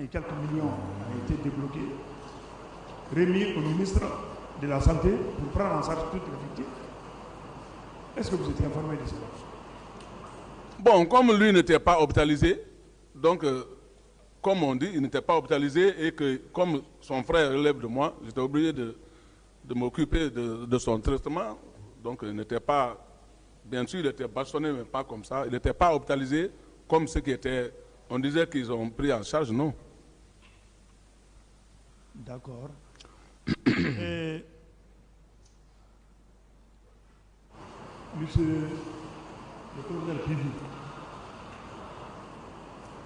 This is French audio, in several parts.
et quelques millions ont été débloqués, remis au ministre de la Santé pour prendre en charge toutes les victimes. Est-ce que vous étiez informé de cela? Bon, comme lui n'était pas hospitalisé, donc, comme on dit, il n'était pas hospitalisé et que, comme son frère relève de moi, j'étais obligé de m'occuper de son traitement. Donc, il n'était pas, bien sûr, il était bâchonné, mais pas comme ça. Il n'était pas hospitalisé comme ceux qui étaient, on disait qu'ils ont pris en charge, non. D'accord. Monsieur le colonel Pivi,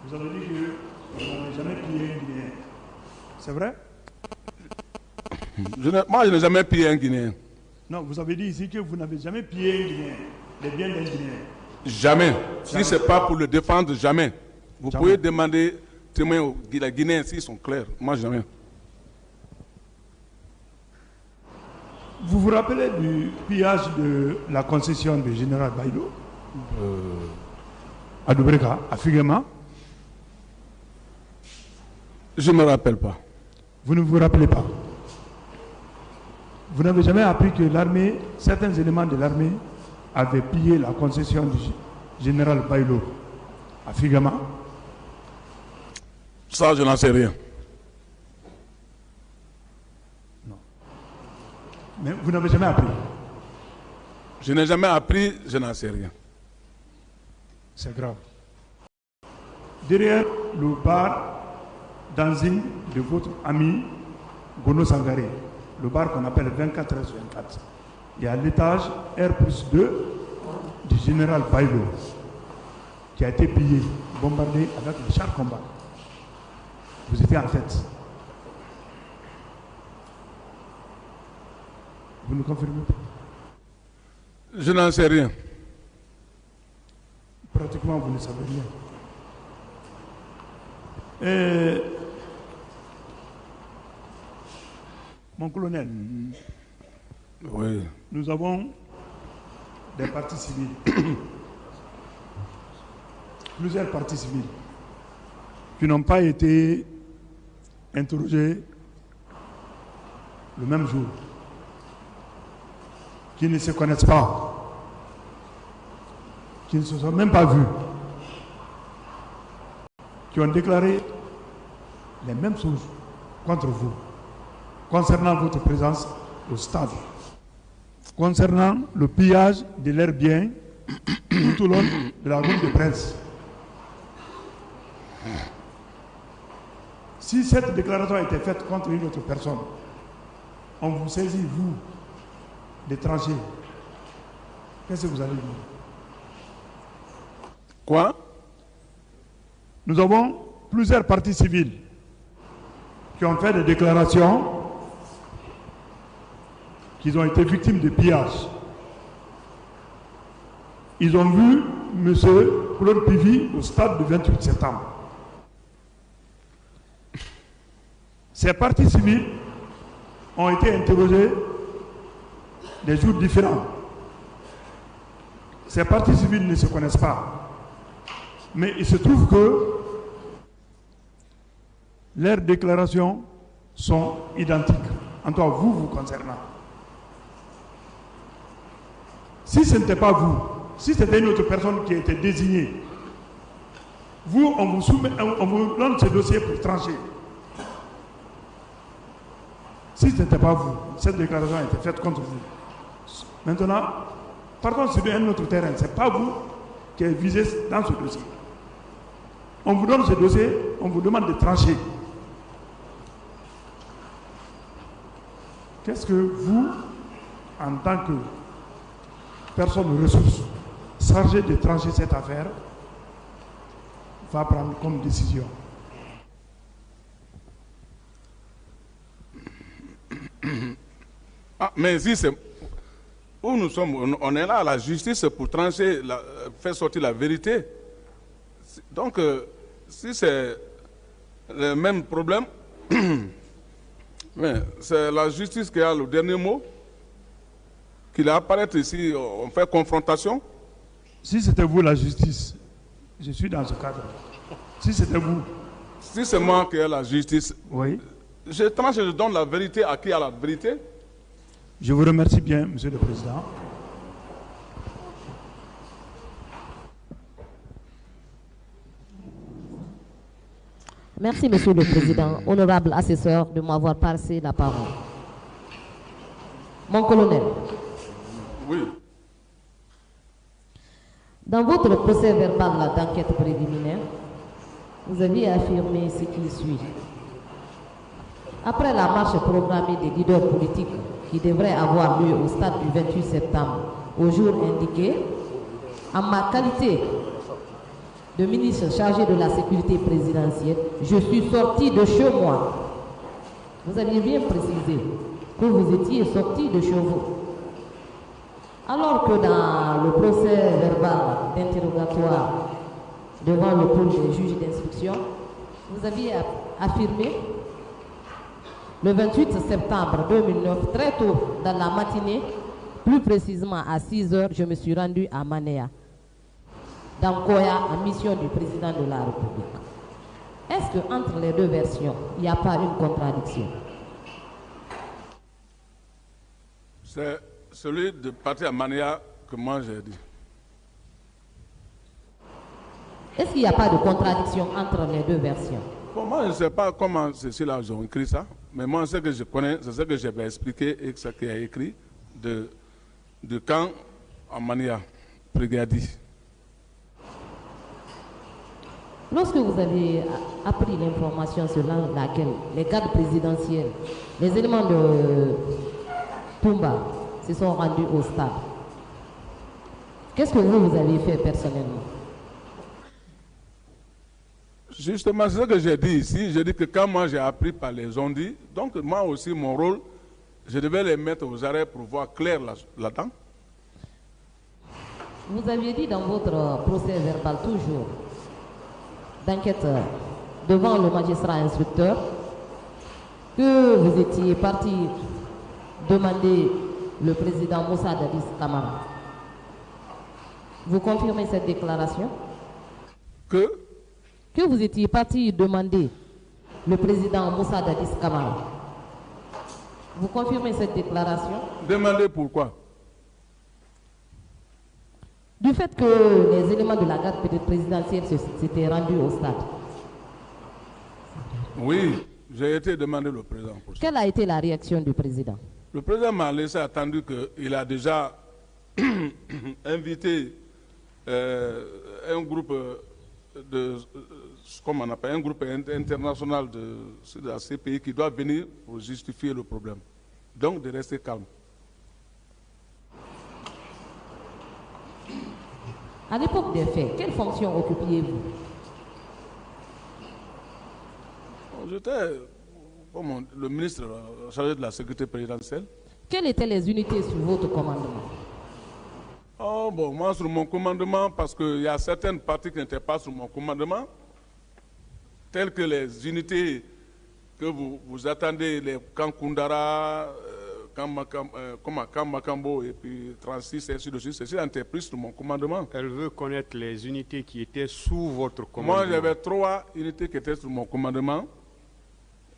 vous avez dit que vous n'avez jamais pillé un Guinéen. C'est vrai? Moi, je n'ai jamais pillé un Guinéen. Non, vous avez dit ici que vous n'avez jamais pillé un Guinéen, les biens d'un Guinéen. Jamais. Si ce n'est pas pour le défendre, jamais. Vous pouvez demander témoins aux Guinéens s'ils sont clairs. Moi, jamais. Vous vous rappelez du pillage de la concession du général Baïlo à Doubreka, à Figuema? Je ne me rappelle pas. Vous ne vous rappelez pas? Vous n'avez jamais appris que l'armée, certains éléments de l'armée avaient pillé la concession du général Baïlo à Figuema? Ça, je n'en sais rien. Non. Mais vous n'avez jamais appris? Je n'ai jamais appris, je n'en sais rien. C'est grave. Derrière le bar d'Anzing de votre ami Gono Sangaré, le bar qu'on appelle 24/24, il y a l'étage R+2 du général Baïlo qui a été pillé, bombardé avec les chars combat. Vous étiez en tête. Vous ne confirmez pas? Je n'en sais rien. Pratiquement, vous ne savez rien. Et mon colonel, oui. Nous avons des partis civils, plusieurs partis civils, qui n'ont pas été interrogés le même jour, qui ne se connaissent pas, qui ne se sont même pas vus, qui ont déclaré les mêmes choses contre vous, concernant votre présence au stade, concernant le pillage de leurs biens tout au long de la route de Prince. Si cette déclaration a été faite contre une autre personne, on vous saisit, vous, d'étrangers, qu'est-ce que vous allez dire? Quoi? Nous avons plusieurs partis civils qui ont fait des déclarations qu'ils ont été victimes de pillage. Ils ont vu M. Claude Pivi au stade du 28 septembre. Ces partis civils ont été interrogés des jours différents. Ces partis civils ne se connaissent pas. Mais il se trouve que leurs déclarations sont identiques, en tout cas vous concernant. Si ce n'était pas vous, si c'était une autre personne qui était désignée, vous, on vous donne ce dossier pour trancher. Si ce n'était pas vous, cette déclaration a été faite contre vous. Maintenant, partons sur un autre terrain. Ce n'est pas vous qui êtes visé dans ce dossier. On vous donne ce dossier, on vous demande de trancher. Qu'est-ce que vous, en tant que personne ressource chargée de trancher cette affaire, va prendre comme décision? Ah, mais si c'est où nous sommes, on est là à la justice pour trancher, faire sortir la vérité. Donc, si c'est le même problème, mais c'est la justice qui a le dernier mot, qu'il apparaît ici, on fait confrontation. Si c'était vous la justice, je suis dans ce cadre. Si c'était vous, Si c'est moi qui ai la justice, Oui. je tranche et je donne la vérité à qui a la vérité. Je vous remercie bien, Monsieur le Président. Merci, Monsieur le Président, honorable assesseur, de m'avoir passé la parole. Mon colonel, Oui. dans votre procès verbal d'enquête préliminaire, vous aviez affirmé ce qui suit. Après la marche programmée des leaders politiques qui devrait avoir lieu au stade du 28 septembre, au jour indiqué, en ma qualité de ministre chargé de la sécurité présidentielle, je suis sorti de chez moi. Vous aviez bien précisé que vous étiez sorti de chez vous. Alors que dans le procès verbal d'interrogatoire devant le pôle des juges d'instruction, vous aviez affirmé le 28 septembre 2009, très tôt dans la matinée, plus précisément à 6 heures, je me suis rendu à Manéa, dans Koya, en mission du président de la République. Est-ce qu'entre les deux versions, il n'y a pas une contradiction? C'est celui de partir à Mania que moi j'ai dit. Est-ce qu'il n'y a pas de contradiction entre les deux versions? Bon, moi, je ne sais pas comment ceux-là ont écrit ça, mais moi, ce que je connais, c'est ce que j'avais expliqué et ce qui a écrit de camp à Mania, Brigadi. Lorsque vous avez appris l'information selon laquelle les gardes présidentiels, les éléments de Toumba se sont rendus au stade, qu'est-ce que vous avez fait personnellement? Justement, c'est ce que j'ai dit ici. J'ai dit que quand moi j'ai appris par les ondits, donc moi aussi, mon rôle, je devais les mettre aux arrêts pour voir clair là-dedans. Vous aviez dit dans votre procès verbal toujours d'enquête devant le magistrat instructeur que vous étiez parti demander le président Moussa Dadis Camara. Vous confirmez cette déclaration? Que vous étiez parti demander le président Moussa Dadis Camara. Vous confirmez cette déclaration? Demander pourquoi? Du fait que les éléments de la garde présidentielle s'étaient rendus au stade. Oui, j'ai été demandé le président pour ça. Quelle a été la réaction du président? Le président m'a laissé attendre qu'il a déjà invité un groupe comment on appelle, un groupe international de la CPI qui doit venir pour justifier le problème. Donc de rester calme. À l'époque des faits, quelle fonction occupiez-vous? J'étais le ministre chargé de la sécurité présidentielle. Quelles étaient les unités sous votre commandement? Oh bon, moi sur mon commandement, parce qu'il y a certaines parties qui n'étaient pas sur mon commandement, telles que les unités que vous attendez, les camps Koundara, camp Makambo et puis 36 et ainsi de suite, ceci n'était plus sur mon commandement. Elle veut connaître les unités qui étaient sous votre commandement. Moi j'avais 3 unités qui étaient sur mon commandement,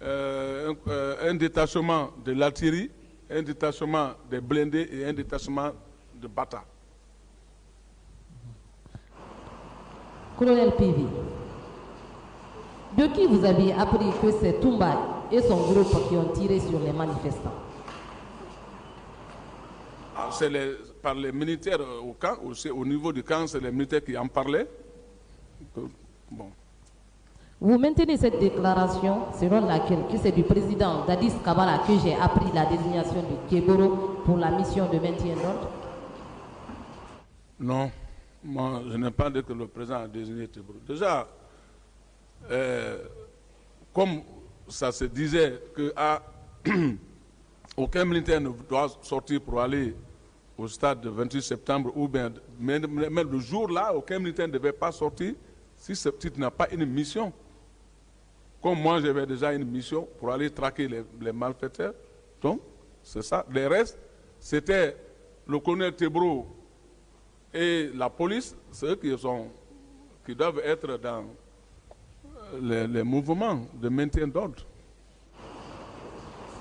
un détachement de l'artillerie, un détachement des blindés et un détachement de Bata. Colonel Pivi, de qui vous avez appris que c'est Toumba et son groupe qui ont tiré sur les manifestants? C'est par les militaires au camp, au niveau du camp, c'est les militaires qui en parlaient. Bon. Vous maintenez cette déclaration selon laquelle c'est du président Dadis Camara que j'ai appris la désignation de Kéboro pour la mission de maintien d'ordre? Non, moi je n'ai pas dit que le président a désigné Kéboro. Déjà, comme ça se disait que aucun militaire ne doit sortir pour aller au stade du 28 septembre, ou bien même le jour-là, aucun militaire ne devait pas sortir si tu n'as pas une mission. Comme moi, j'avais déjà une mission pour aller traquer les malfaiteurs. Donc, c'est ça. Les restes, c'était le colonel Tebro et la police, ceux qui doivent être les mouvements de maintien d'ordre.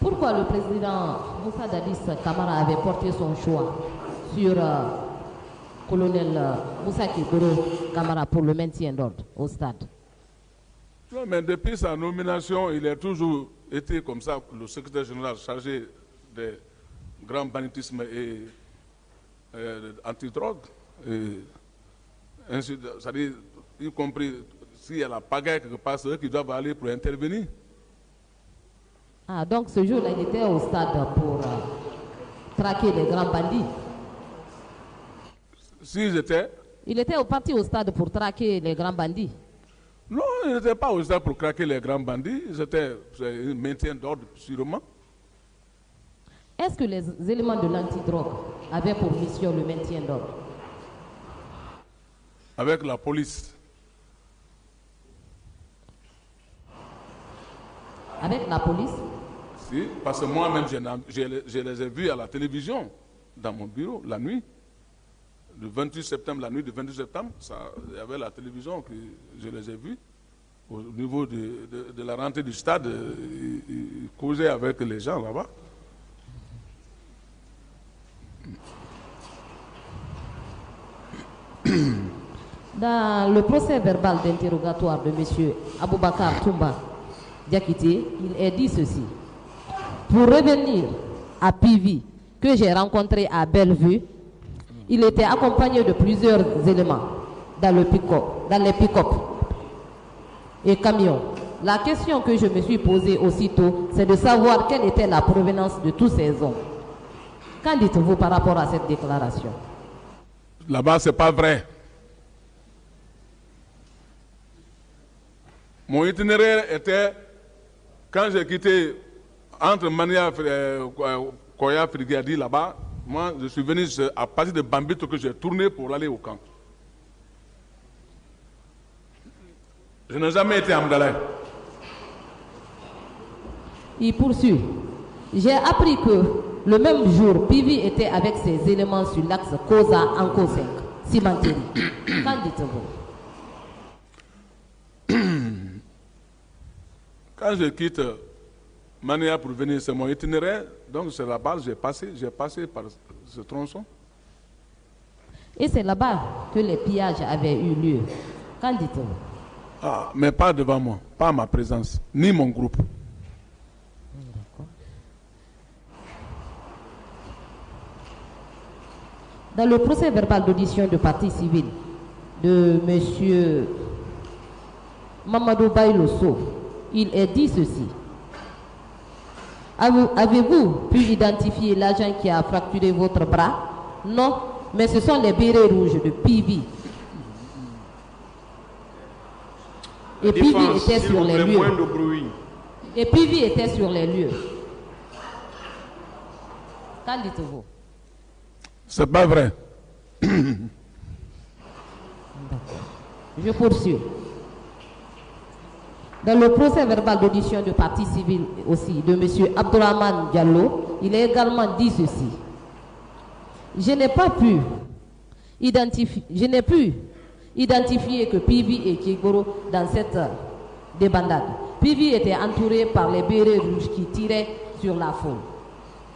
Pourquoi le président Moussa Dadis Camara avait porté son choix sur colonel Moussa Kiboro Camara pour le maintien d'ordre au stade? Mais depuis sa nomination, il a toujours été comme ça, le secrétaire général chargé des grands banditismes et antidrogue. C'est-à-dire, y compris s'il y a la pagaille quelque part, c'est eux qui doivent aller pour intervenir. Ah, donc ce jour-là, il était au stade pour traquer les grands bandits. S'ils étaient... Il était parti au stade pour traquer les grands bandits. Non, il n'était pas au stade pour traquer les grands bandits. C'était un maintien d'ordre, sûrement. Est-ce que les éléments de l'antidrogue avaient pour mission le maintien d'ordre? Avec la police. Avec la police? Si, parce que moi-même, je les ai vus à la télévision, dans mon bureau, la nuit. Le 28 septembre, la nuit du 28 septembre, il y avait la télévision que je les ai vus. Au niveau de la rentrée du stade, ils causaient avec les gens là-bas. Dans le procès verbal d'interrogatoire de M. Aboubakar Toumba Diakité, il est dit ceci. Pour revenir à Pivi, que j'ai rencontré à Bellevue, il était accompagné de plusieurs éléments dans les pick-up et camions. La question que je me suis posée aussitôt, c'est de savoir quelle était la provenance de tous ces hommes. Qu'en dites-vous par rapport à cette déclaration? Là-bas, ce n'est pas vrai. Mon itinéraire était, quand j'ai quitté entre Mania Koya Frigadi là-bas, moi je suis venu à partir de Bambito que j'ai tourné pour aller au camp. Je n'ai jamais été à Mdalay. Il poursuit. J'ai appris que le même jour, Pivi était avec ses éléments sur l'axe Koza-Anko 5, Cimenterie. Qu'en dites-vous? Quand je quitte Mania pour venir, c'est mon itinéraire, donc c'est là-bas j'ai passé par ce tronçon. Et c'est là-bas que les pillages avaient eu lieu. Qu'en dites-vous? Ah, mais pas devant moi, pas ma présence, ni mon groupe. Dans le procès verbal d'audition de partie civile de M. Mamadou Baylosso, il est dit ceci. Avez-vous pu identifier l'agent qui a fracturé votre bras? Non, mais ce sont les bérets rouges de Pivi. Et Pivi était sur les lieux. Et Pivi était sur les lieux. Qu'en dites-vous? C'est pas vrai. Je poursuis. Dans le procès verbal d'audition de partie civile aussi de M. Abdourahmane Diallo, il est également dit ceci. Je n'ai pu identifier que Pivi et Kigoro dans cette débandade. Pivi était entouré par les bérets rouges qui tiraient sur la foule.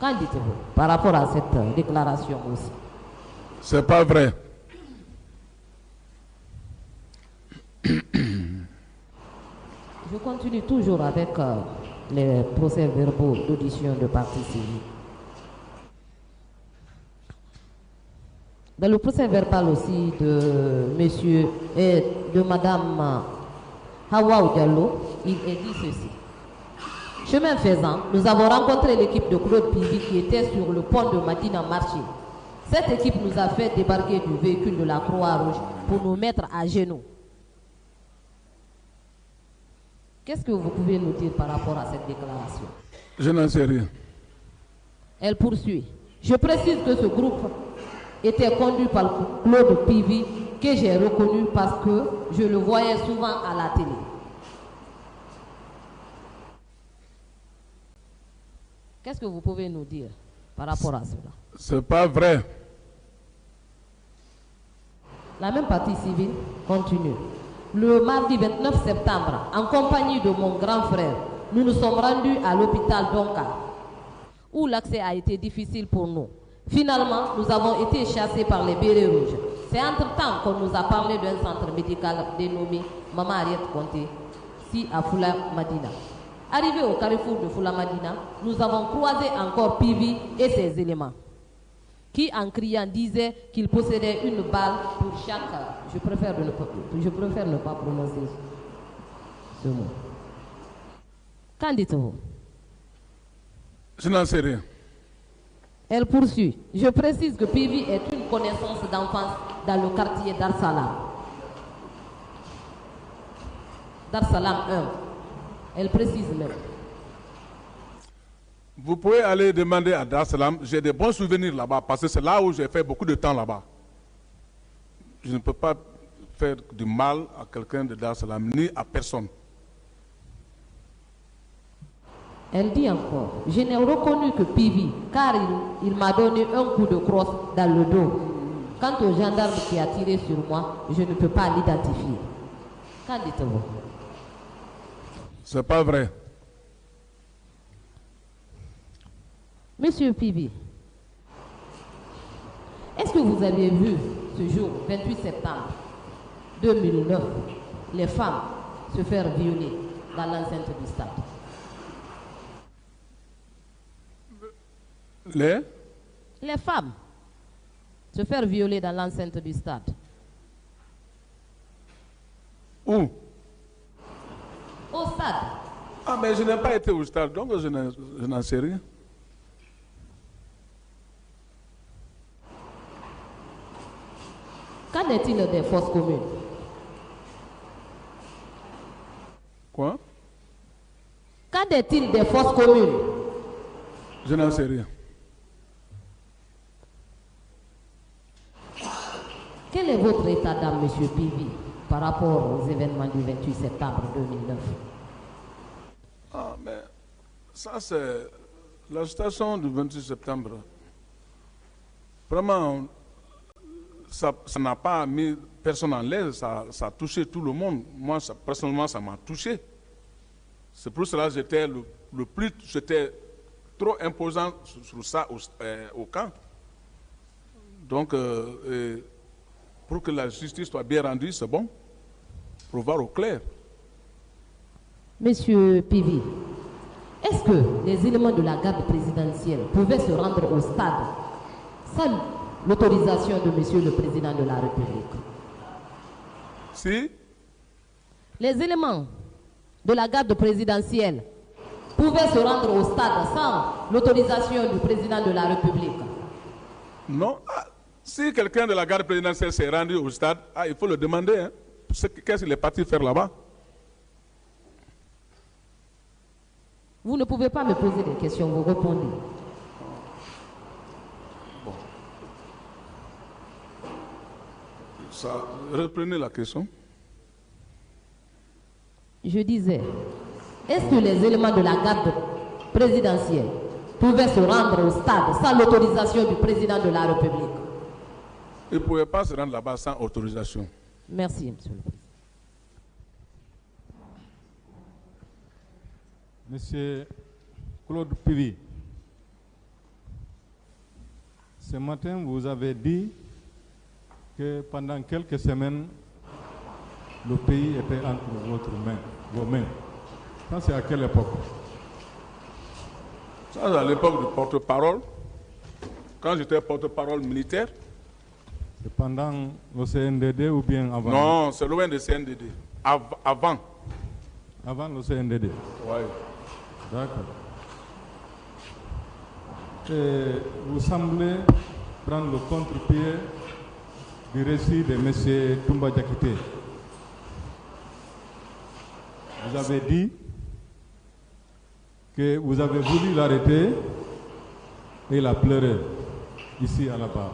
Qu'en dites-vous par rapport à cette déclaration aussi? C'est pas vrai. Je continue toujours avec les procès-verbaux d'audition de partie civile. Dans le procès-verbal aussi de monsieur et de madame Hawa Diallo, il est dit ceci. Chemin faisant, nous avons rencontré l'équipe de Claude Pivi qui était sur le pont de Madina Marché. Cette équipe nous a fait débarquer du véhicule de la Croix-Rouge pour nous mettre à genoux. Qu'est-ce que vous pouvez nous dire par rapport à cette déclaration? Je n'en sais rien. Elle poursuit. Je précise que ce groupe était conduit par Claude Pivi, que j'ai reconnu parce que je le voyais souvent à la télé. Qu'est-ce que vous pouvez nous dire par rapport à cela? C'est pas vrai. La même partie civile continue. Le mardi 29 septembre, en compagnie de mon grand frère, nous nous sommes rendus à l'hôpital d'Onka, où l'accès a été difficile pour nous. Finalement, nous avons été chassés par les bérets rouges. C'est entre-temps qu'on nous a parlé d'un centre médical dénommé Maman Ariette Conté, ici à Fula Madina. Arrivés au carrefour de Fula Madina, nous avons croisé encore Pivi et ses éléments, qui en criant disaient qu'il possédait une balle pour chaque... Je préfère ne pas prononcer ce mot. Qu'en dites-vous? Je n'en sais rien. Elle poursuit. Je précise que Pivi est une connaissance d'enfance dans le quartier Dar Salam. Dar Salam 1. Elle précise même. Vous pouvez aller demander à Dar Salam. J'ai des bons souvenirs là-bas parce que c'est là où j'ai fait beaucoup de temps là-bas. Je ne peux pas faire du mal à quelqu'un de Dar Salam ni à personne. Elle dit encore, je n'ai reconnu que Pivi, car il m'a donné un coup de crosse dans le dos. Quant au gendarme qui a tiré sur moi, je ne peux pas l'identifier. Qu'en dites-vous? C'est pas vrai. Monsieur Pivi, est-ce que vous avez vu ce jour, 28 septembre 2009, les femmes se faire violer dans l'enceinte du stade? Les femmes se faire violer dans l'enceinte du stade. Où? Au stade. Ah, mais je n'ai pas été au stade, donc je n'en sais rien. Qu'en est-il des fosses communes? Quoi? Qu'en est-il des fosses communes? Je n'en sais rien. Quel est votre état d'âme, M. Pivi, par rapport aux événements du 28 septembre 2009? Ah, mais ça, c'est la situation du 28 septembre. Vraiment, ça n'a pas mis personne en l'aise, ça a touché tout le monde. Moi, personnellement, ça m'a touché. C'est pour cela que j'étais trop imposant sur ça au camp. Donc, pour que la justice soit bien rendue, c'est bon, pour voir au clair. Monsieur Pivi, est-ce que les éléments de la garde présidentielle pouvaient se rendre au stade sans l'autorisation de Monsieur le Président de la République? Si? Les éléments de la garde présidentielle pouvaient se rendre au stade sans l'autorisation du Président de la République? Non. Si quelqu'un de la garde présidentielle s'est rendu au stade, il faut le demander. Hein. Qu'est-ce qu'il est parti faire là-bas? Vous ne pouvez pas me poser des questions, vous répondez. Bon. Reprenez la question. Je disais, est-ce que les éléments de la garde présidentielle pouvaient se rendre au stade sans l'autorisation du Président de la République? Ils ne pouvaient pas se rendre là-bas sans autorisation. Merci, Monsieur le Président. Monsieur Claude Pivi, ce matin, vous avez dit que pendant quelques semaines, le pays était entre vos mains. Ça, c'est à quelle époque? Ça, c'est à l'époque du porte-parole, quand j'étais porte-parole militaire. C'est pendant le CNDD ou bien avant? Non, c'est loin du CNDD. Avant. Avant le CNDD? Oui. D'accord. Et vous semblez prendre le contre-pied du récit de M. Toumba Diakité. Vous avez dit que vous avez voulu l'arrêter et il a pleuré ici à la barre.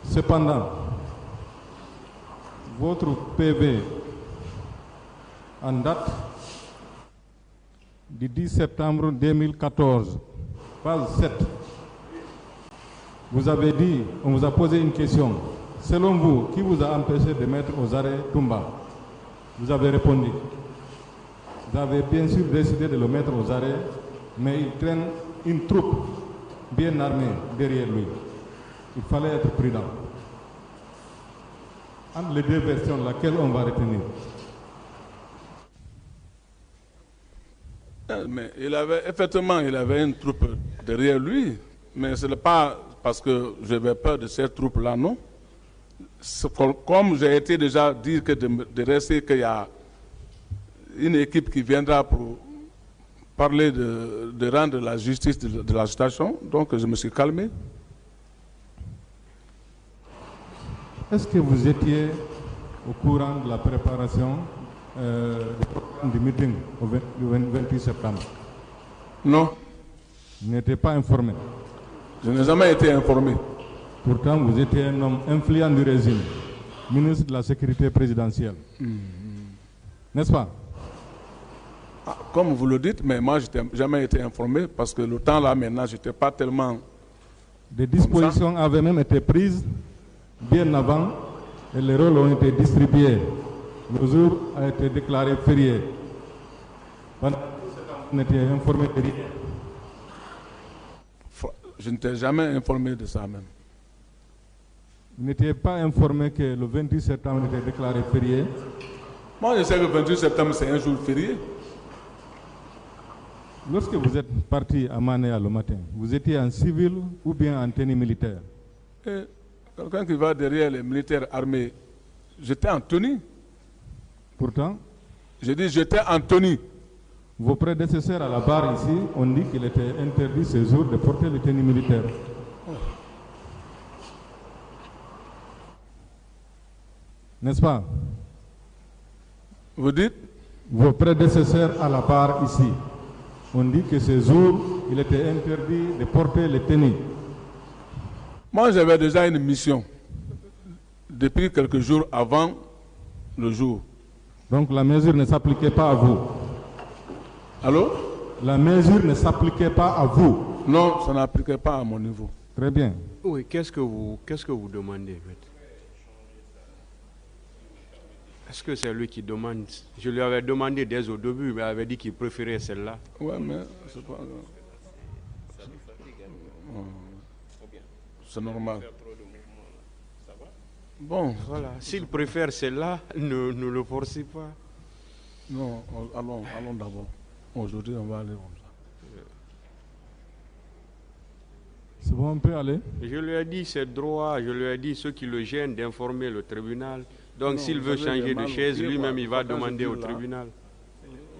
Cependant, votre PV en date du 10 septembre 2014, phase 7, vous avez dit, on vous a posé une question. Selon vous, qui vous a empêché de mettre aux arrêts Toumba? Vous avez répondu. Vous avez bien sûr décidé de le mettre aux arrêts, mais il traîne une troupe bien armée derrière lui. Il fallait être prudent. Entre les deux versions, laquelle on va retenir? Mais effectivement, il avait une troupe derrière lui, mais ce n'est pas parce que j'avais peur de cette troupe-là, non. Comme j'ai été déjà dit que de rester, qu'il y a une équipe qui viendra pour parler de rendre la justice de la situation, donc je me suis calmé. Est-ce que vous étiez au courant de la préparation du meeting du 28 septembre? Non. Vous n'étiez pas informé? Je n'ai jamais été informé. Pourtant, vous étiez un homme influent du régime, ministre de la Sécurité présidentielle. N'est-ce pas? Ah, comme vous le dites, mais moi, je n'ai jamais été informé parce que le temps là, maintenant, je n'étais pas tellement... Des dispositions avaient même été prises bien avant et les rôles ont été distribués. Le jour a été déclaré férié. Vous n'étiez informé de rien. Je ne t'ai jamais informé de ça même. Vous n'étiez pas informé que le 28 septembre était déclaré férié? Moi, je sais que le 28 septembre, c'est un jour férié. Lorsque vous êtes parti à Manéa le matin, vous étiez en civil ou bien en tenue militaire? Quelqu'un qui va derrière les militaires armés, j'étais en tenue. Pourtant, je dis j'étais en tenue. Vos prédécesseurs à la barre ici ont dit qu'il était interdit ce jour de porter les tenues militaires. N'est-ce pas? Vous dites? Vos prédécesseurs à la barre ici ont dit que ce jour, il était interdit de porter les tenues. Moi, j'avais déjà une mission depuis quelques jours avant le jour. Donc la mesure ne s'appliquait pas à vous? Allô? La mesure ne s'appliquait pas à vous? Non, ça n'appliquait pas à mon niveau. Très bien. Oui, qu'est-ce que vous demandez, maître? Est-ce que c'est lui qui demande? Je lui avais demandé dès au début, mais il avait dit qu'il préférait celle-là. Ouais, mais c'est pas... C'est normal. Bon, voilà. S'il préfère celle-là, ne le forcez pas. Non, allons d'abord. Aujourd'hui, on va aller comme ça. C'est bon, on peut aller? Je lui ai dit c'est droit, je lui ai dit ceux qui le gênent d'informer le tribunal. Donc s'il veut changer de chaise, lui-même il va demander au tribunal.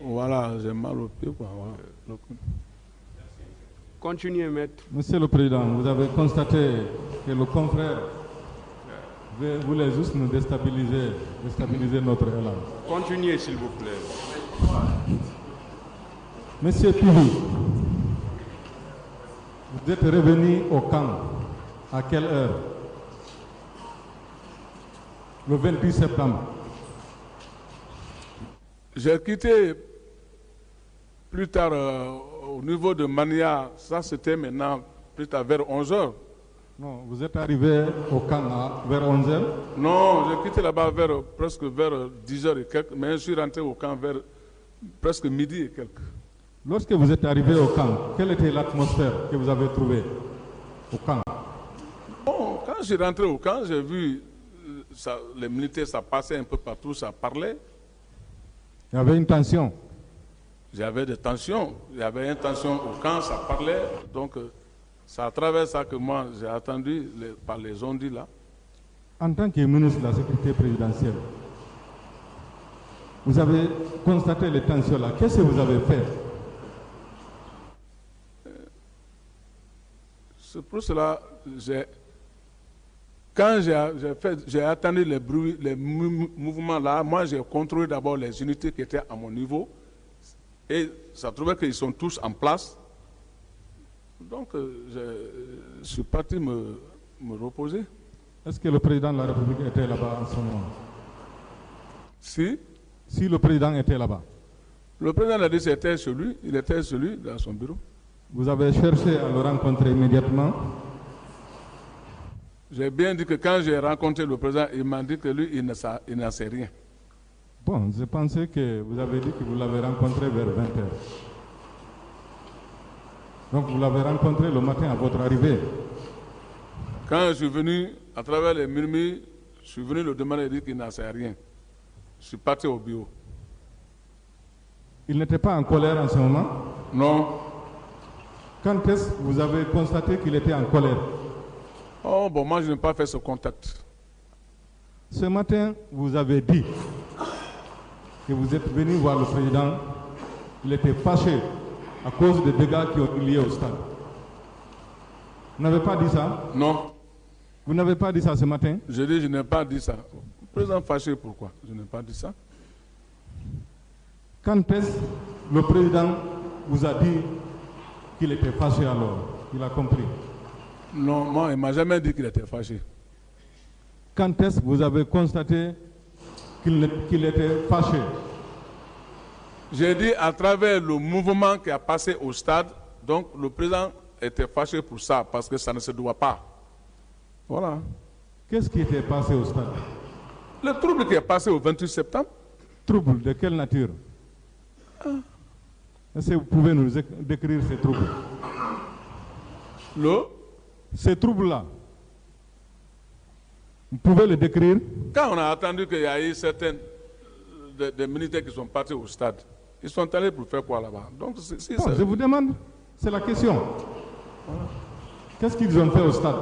Voilà, j'ai mal au pied, quoi. Voilà. Continuez, maître. Monsieur le Président, vous avez constaté que le confrère voulait juste nous déstabiliser notre élan. Continuez, s'il vous plaît. Monsieur Pivi, vous êtes revenu au camp. À quelle heure? Le 28 septembre. J'ai quitté plus tard au niveau de Mania, ça c'était maintenant plus tard vers 11h. Non, vous êtes arrivé au camp vers 11h? Non, j'ai quitté là-bas presque vers 10h et quelques, mais je suis rentré au camp vers presque midi et quelques. Lorsque vous êtes arrivé au camp, quelle était l'atmosphère que vous avez trouvée au camp? Bon, quand je suis rentré au camp, j'ai vu les militaires, ça passait un peu partout, ça parlait. Il y avait une tension? J'avais des tensions. Il y avait une tension au camp, ça parlait. Donc, c'est à travers ça que moi, j'ai attendu par les ondits là. En tant que ministre de la Sécurité présidentielle, vous avez constaté les tensions là. Qu'est-ce que vous avez fait? C'est pour cela quand j'ai attendu les bruits, les mouvements là, moi j'ai contrôlé d'abord les unités qui étaient à mon niveau et ça trouvait qu'ils sont tous en place. Donc je suis parti me reposer. Est-ce que le président de la République était là-bas en ce moment? Si le président était là-bas. Le président a dit qu'il était chez lui, il était chez lui dans son bureau. Vous avez cherché à le rencontrer immédiatement? J'ai bien dit que quand j'ai rencontré le président, il m'a dit que lui, il n'en sait rien. Bon, je pensais que vous avez dit que vous l'avez rencontré vers 20h. Donc vous l'avez rencontré le matin à votre arrivée. Quand je suis venu, à travers les murmures, je suis venu le demander et dire qu'il n'en sait rien. Je suis parti au bureau. Il n'était pas en colère en ce moment? Non. Quand est-ce que vous avez constaté qu'il était en colère? Oh, bon, moi je n'ai pas fait ce contact. Ce matin, vous avez dit que vous êtes venu voir le président. Il était fâché à cause des dégâts qui ont été liés au stade. Vous n'avez pas dit ça? Non. Vous n'avez pas dit ça ce matin? Je dis, je n'ai pas dit ça. Président fâché, pourquoi? Je n'ai pas dit ça. Quand est-ce que le président vous a dit qu'il était fâché alors? Il a compris. Non, moi, il ne m'a jamais dit qu'il était fâché. Quand est-ce que vous avez constaté qu'il était fâché? J'ai dit à travers le mouvement qui a passé au stade, donc le président était fâché pour ça, parce que ça ne se doit pas. Voilà. Qu'est-ce qui était passé au stade? Le trouble qui est passé au 28 septembre. Trouble de quelle nature? Est-ce que vous pouvez nous décrire ces troubles? Ces troubles-là, vous pouvez les décrire? Quand on a attendu qu'il y a eu certains des militaires qui sont partis au stade, ils sont allés pour faire quoi là-bas? Donc, je vous demande, c'est la question. Voilà. Qu'est-ce qu'ils ont fait au stade?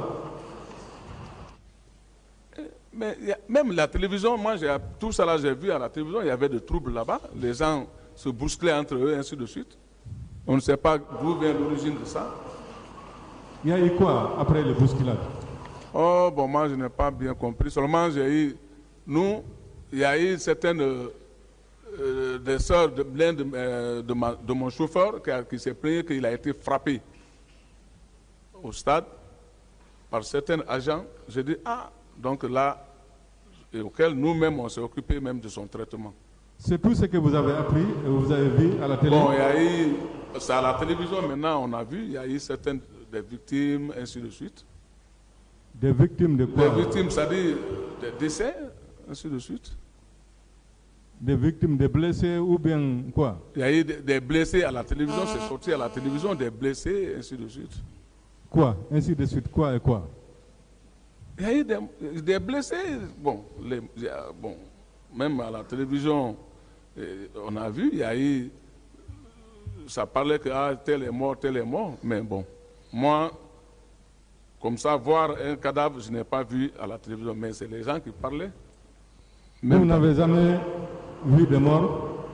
Mais même la télévision, moi, tout ça là, j'ai vu à la télévision, il y avait des troubles là-bas. Les gens se bousculaient entre eux, ainsi de suite. On ne sait pas d'où vient l'origine de ça. Il y a eu quoi après les bousculades? Oh, bon, moi, je n'ai pas bien compris. Seulement, il y a eu certaines des sœurs de l'un de mon chauffeur qui s'est plaint qu'il a été frappé au stade par certains agents. J'ai dit, donc là, et auquel nous-mêmes, on s'est occupé même de son traitement. C'est tout ce que vous avez appris et vous avez vu à la télé? Bon, il y a eu, c'est à la télévision maintenant, on a vu, il y a eu certaines des victimes, ainsi de suite. Des victimes de quoi? Des victimes, c'est-à-dire des décès, ainsi de suite. Des victimes, des blessés ou bien quoi? Il y a eu des blessés à la télévision, c'est sorti à la télévision, des blessés, ainsi de suite. Quoi? Ainsi de suite, quoi et quoi? Il y a eu des blessés, même à la télévision, on a vu, il y a eu, ça parlait que tel est mort, mais bon, moi, comme ça, voir un cadavre, je n'ai pas vu à la télévision, mais c'est les gens qui parlaient. Vous n'avez jamais vu de morts,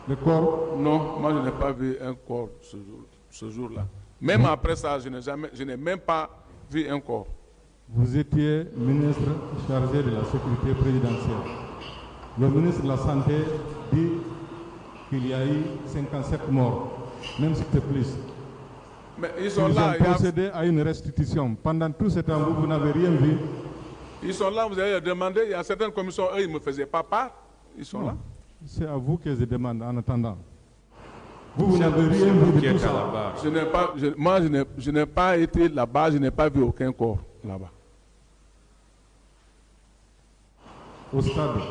de corps? Non, moi je n'ai pas vu un corps ce jour-là. Même après ça, je n'ai même pas vu un corps. Vous étiez ministre chargé de la sécurité présidentielle. Le ministre de la Santé dit qu'il y a eu 57 morts, même si c'est plus. Mais ils sont là. Ils ont procédé à une restitution. Pendant tout ce temps, vous n'avez rien vu. Ils sont là, vous avez demandé. Il y a certaines commissions, eux, ils ne me faisaient pas part. Ils sont là. C'est à vous que je demande en attendant. Vous n'avez rien vu de tout ça. Je n'ai pas été là-bas, je n'ai pas vu aucun corps là-bas. Au stade?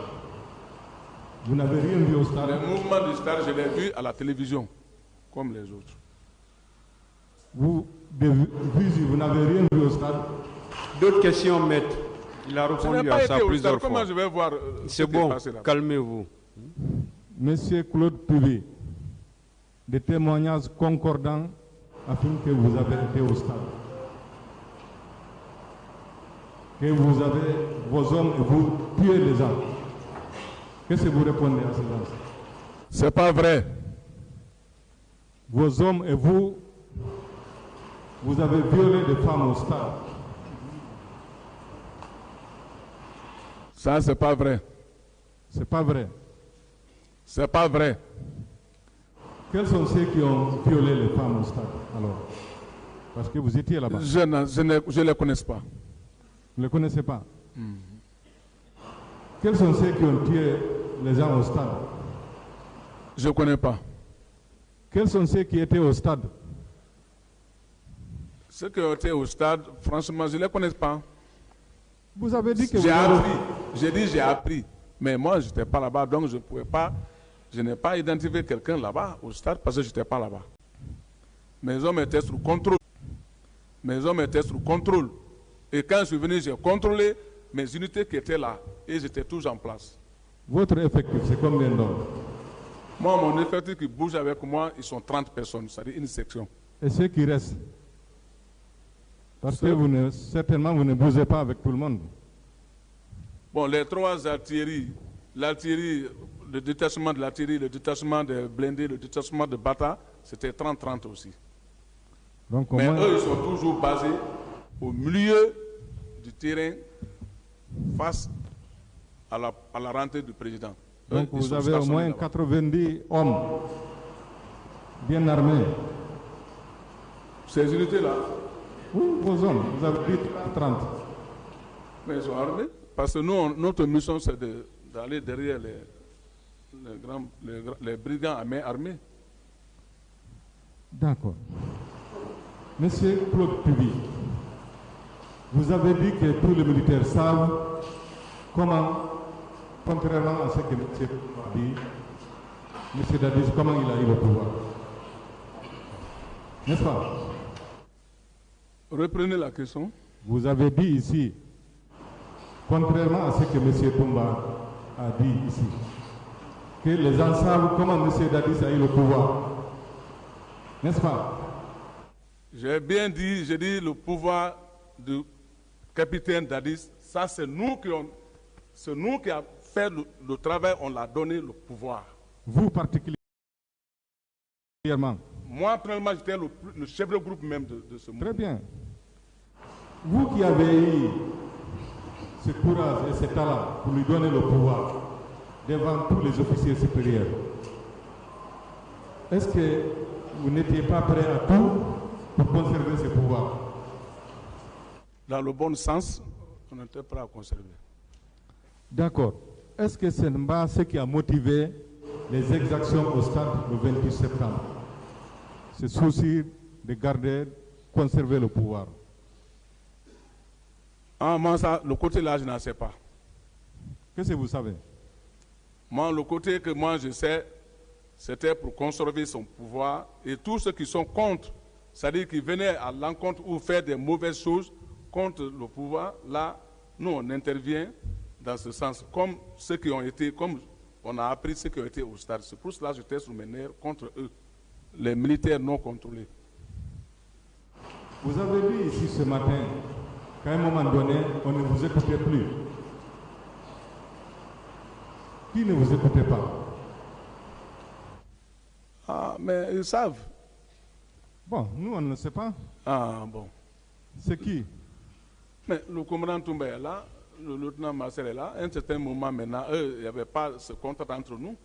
Vous n'avez rien vu au stade? Le mouvement du stade, je l'ai vu à la télévision, comme les autres. Vous n'avez rien vu au stade? D'autres questions, maître? Il a répondu à ça plusieurs fois. Comment je vais voir c'est bon, calmez-vous. Monsieur Claude Puvi, des témoignages concordants afin que vous avez été au stade. Que vous avez, vos hommes et vous, tué les gens. Qu'est-ce que vous répondez à ces gens? C'est pas vrai. Vos hommes et vous, vous avez violé des femmes au stade. Ça, c'est pas vrai. C'est pas vrai. C'est pas vrai. Quels sont ceux qui ont violé les femmes au stade alors? Parce que vous étiez là-bas. Je ne les connais pas. Vous ne les connaissez pas? Quels sont ceux qui ont tué les gens au stade? Je ne connais pas. Quels sont ceux qui étaient au stade? Ceux qui ont été au stade, franchement, je ne les connais pas. Vous avez dit que j'ai appris. J'ai dit j'ai appris. Mais moi, je n'étais pas là-bas, donc je n'ai pas identifié quelqu'un là-bas au stade parce que je n'étais pas là-bas. Mes hommes étaient sous contrôle. Et quand je suis venu, j'ai contrôlé mes unités qui étaient là et j'étais toujours en place. Votre effectif, c'est combien d'hommes? Moi, mon effectif qui bouge avec moi, ils sont 30 personnes, c'est-à-dire une section. Et ceux qui restent? Parce que certainement, vous ne bougez pas avec tout le monde. Bon, les trois artilleries, l'artillerie, le détachement de l'artillerie, le détachement de blindés, le détachement de bata, c'était 30-30 aussi. Donc, mais eux, ils sont toujours basés au milieu du terrain face à la rentrée du président. Donc vous avez au moins 90 hommes bien armés. Ces unités-là? Oui, vos hommes, vous avez dit 30. Mais ils sont armés. Parce que nous, notre mission, c'est d'aller derrière les brigands à main armée. D'accord. Monsieur Claude Pubi, vous avez dit que tous les militaires savent comment, contrairement à ce que M. a dit, M. Dadis, comment il a eu le pouvoir. N'est-ce pas? Reprenez la question. Vous avez dit ici, contrairement à ce que M. Toumba a dit ici, que les gens savent comment M. Dadis a eu le pouvoir. N'est-ce pas? J'ai bien dit, j'ai dit le pouvoir du capitaine Dadis, ça c'est nous qui avons fait le travail, on l'a donné le pouvoir. Vous particulièrement? Moi, premièrement, j'étais le chef de groupe même de ce mouvement. Très bien. Vous qui avez eu ce courage et ce talent pour lui donner le pouvoir devant tous les officiers supérieurs, est-ce que vous n'étiez pas prêt à tout pour conserver ce pouvoir? Dans le bon sens, on était prêt à conserver. D'accord. Est-ce que ce n'est pas ce qui a motivé les exactions au stade le 28 septembre? Ce souci de garder, conserver le pouvoir. Ah, moi, ça, le côté là, je n'en sais pas. Qu'est-ce que vous savez? Moi, le côté que moi je sais, c'était pour conserver son pouvoir. Et tous ceux qui sont contre, c'est-à-dire qui venaient à l'encontre ou faire des mauvaises choses contre le pouvoir, là, nous, on intervient dans ce sens. Comme ceux qui ont été, comme on a appris ceux qui ont été au stade. C'est pour cela que j'étais sur mes nerfs contre eux, les militaires non contrôlés. Vous avez dit ici ce matin qu'à un moment donné, on ne vous écoutait plus. Qui ne vous écoutait pas? Ah, mais ils savent. Bon, nous, on ne sait pas. Ah, bon. C'est qui? Mais le commandant Toumba est là, le lieutenant Marcel est là. À un certain moment maintenant, eux, il n'y avait pas ce contact entre nous.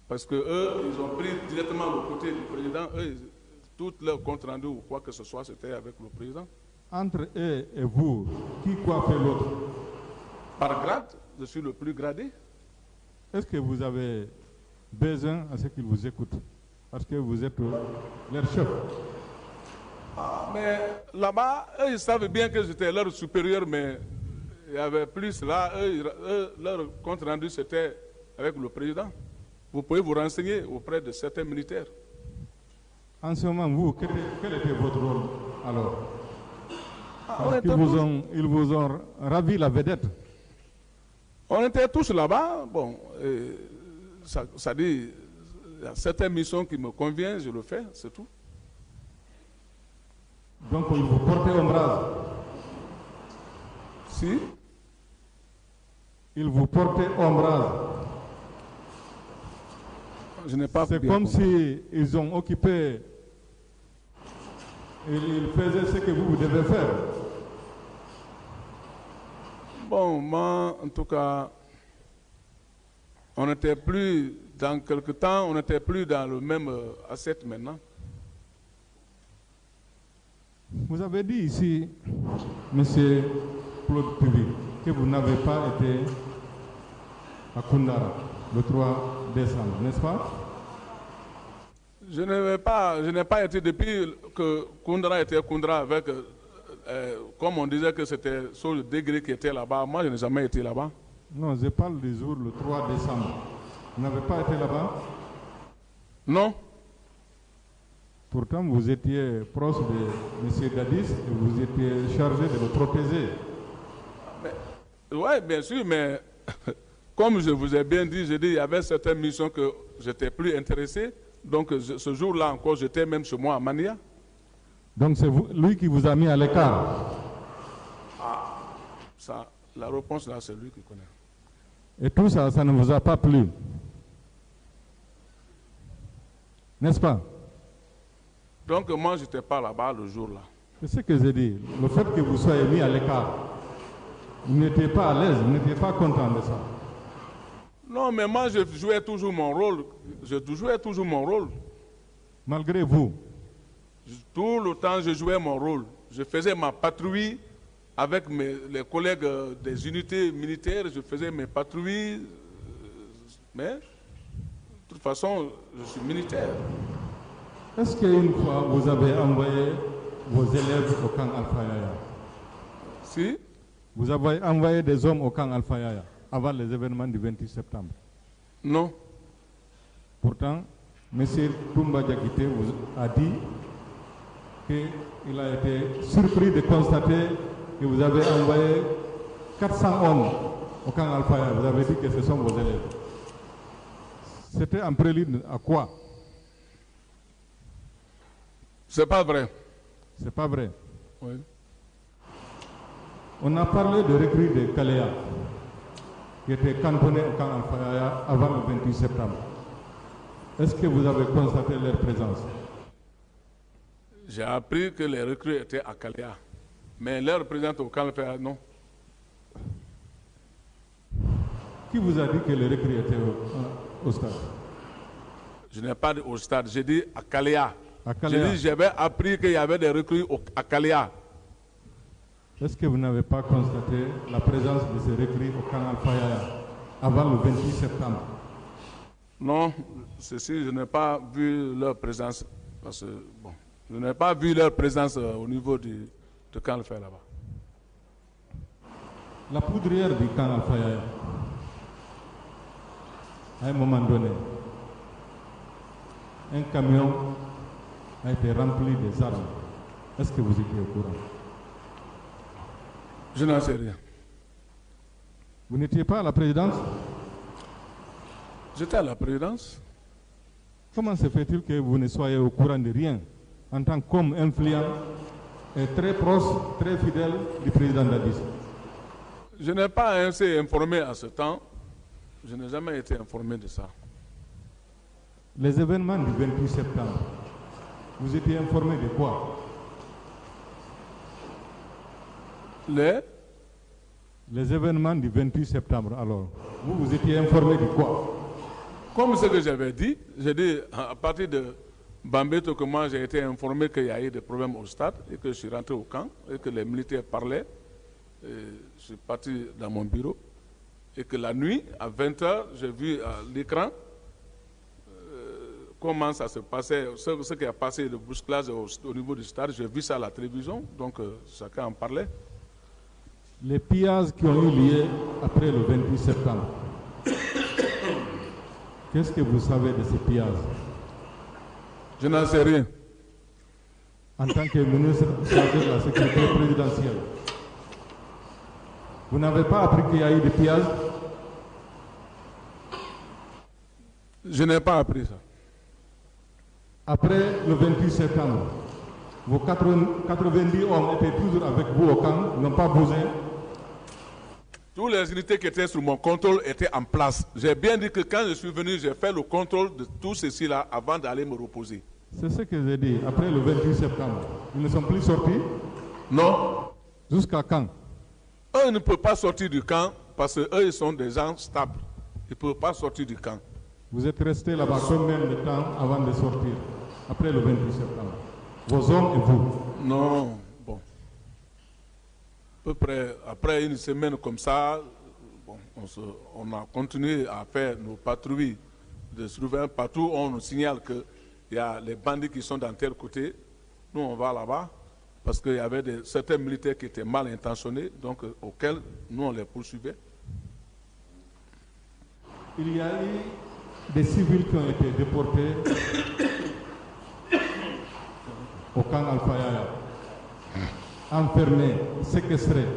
Parce que eux, ils ont pris directement le côté du président. Eux, tout leur compte rendu ou quoi que ce soit, c'était avec le président. Entre eux et vous, qui quoi fait l'autre? Par grade, je suis le plus gradé. Est-ce que vous avez besoin à ce qu'ils vous écoutent? Parce que vous êtes leur chef. Ah, mais là-bas, eux, ils savent bien que j'étais leur supérieur, mais il y avait plus là. Eux, leur compte rendu, c'était avec le président. Vous pouvez vous renseigner auprès de certains militaires. En ce moment, vous, quel était votre rôle alors? Ils vous ont ravi la vedette. On était tous là-bas. Bon, ça dit, il y a certaines missions qui me conviennent, je le fais, c'est tout. Donc, ils vous portaient ombrage? Si. Ils vous portaient ombrage? Je n'ai pas. C'est comme si ils ont occupé, ils faisaient ce que vous devez faire. Bon, moi, en tout cas, on n'était plus, dans quelque temps, on n'était plus dans le même asset maintenant. Vous avez dit ici, Monsieur Claude Pubi, que vous n'avez pas été à Koundara le 3 décembre, n'est-ce pas? Je n'ai pas été depuis que Koundara était Koundara avec, comme on disait que c'était sur le degré qui était là-bas. Moi, je n'ai jamais été là-bas. Non, je parle du jour, le 3 décembre. Vous n'avez pas été là-bas? Non. Pourtant, vous étiez proche de M. Dadis et vous étiez chargé de le protéger. Oui, bien sûr, mais comme je vous ai bien dit, il y avait certaines missions que je n'étais plus intéressé. Donc, ce jour-là encore, j'étais même chez moi à Mania. Donc, c'est lui qui vous a mis à l'écart? Ça, la réponse là, c'est lui qui connaît. Et tout ça, ça ne vous a pas plu? N'est-ce pas? Donc, moi, je n'étais pas là-bas le jour-là. C'est ce que j'ai dit. Le fait que vous soyez mis à l'écart, vous n'étiez pas à l'aise, vous n'étiez pas content de ça. Non, mais moi, je jouais toujours mon rôle. Je jouais toujours mon rôle. Malgré vous? Tout le temps, je jouais mon rôle. Je faisais ma patrouille avec les collègues des unités militaires. Je faisais mes patrouilles. Mais, de toute façon, je suis militaire. Est-ce qu'une fois, vous avez envoyé vos élèves au camp Alpha Yaya? Si. Vous avez envoyé des hommes au camp Alpha Yaya avant les événements du 28 septembre? Non. Pourtant, M. Toumba Diakité vous a dit qu'il a été surpris de constater que vous avez envoyé 400 hommes au camp Alpha Yaya. Vous avez dit que ce sont vos élèves. C'était en prélude à quoi? C'est pas vrai. C'est pas vrai. Oui. On a parlé de recrues de Kaléa qui étaient cantonnés au camp Alpha Yaya avant le 28 septembre. Est-ce que vous avez constaté leur présence? J'ai appris que les recrues étaient à Kaléa. Mais leur présence au camp Alpha Yaya, non. Qui vous a dit que les recrues étaient au stade? Je n'ai pas dit au stade, j'ai dit à Kaléa. J'ai dit j'avais appris qu'il y avait des recrues à Kaléa. Est-ce que vous n'avez pas constaté la présence de ces recrues au camp Alpha Yaya avant le 28 septembre? Non, je n'ai pas vu leur présence. Parce que, bon, je n'ai pas vu leur présence au niveau du camp Alpha là-bas. La poudrière du camp Alpha Yaya, à un moment donné, un camion a été rempli des armes. Est-ce que vous étiez au courant? Je n'en sais rien. Vous n'étiez pas à la présidence? J'étais à la présidence. Comment se fait-il que vous ne soyez au courant de rien en tant qu'homme influent et très proche, très fidèle du président Dadis? Je n'ai pas assez informé à ce temps. Je n'ai jamais été informé de ça. Les événements du 28 septembre, vous étiez informé de quoi? Les événements du 28 septembre, alors, vous étiez informé de quoi? Comme ce que j'avais dit, j'ai dit à partir de Bambeto que moi j'ai été informé qu'il y a eu des problèmes au stade et que je suis rentré au camp et que les militaires parlaient. Et je suis parti dans mon bureau et que la nuit, à 20h, j'ai vu à l'écran comment ça se passait, ce qui a passé de bousculage au niveau du stade. J'ai vu ça à la télévision, donc chacun en parlait. Les pillages qui ont eu lieu après le 28 septembre, qu'est-ce que vous savez de ces pillages? Je n'en sais rien. En tant que ministre chargé de la sécurité présidentielle, vous n'avez pas appris qu'il y a eu des pillages? Je n'ai pas appris ça. Après le 28 septembre, vos 90 hommes étaient toujours avec vous au camp, n'ont pas bougé? Toutes les unités qui étaient sous mon contrôle étaient en place. J'ai bien dit que quand je suis venu, j'ai fait le contrôle de tout ceci là avant d'aller me reposer. C'est ce que j'ai dit. Après le 28 septembre, ils ne sont plus sortis? Non. Jusqu'à quand? Eux ne peuvent pas sortir du camp parce qu'eux, ils sont des gens stables. Ils ne peuvent pas sortir du camp. Vous êtes resté là-bas combien de temps avant de sortir? Après le 28 septembre? Vos hommes et vous? Non, bon. À peu près, après une semaine comme ça, bon, on a continué à faire nos patrouilles de surveillance. Partout, on nous signale qu'il y a les bandits qui sont dans tel côté. Nous, on va là-bas parce qu'il y avait certains militaires qui étaient mal intentionnés, donc auxquels nous, on les poursuivait. il y a eu des civils qui ont été déportés au camp Alpha Yaya, enfermés, séquestrés.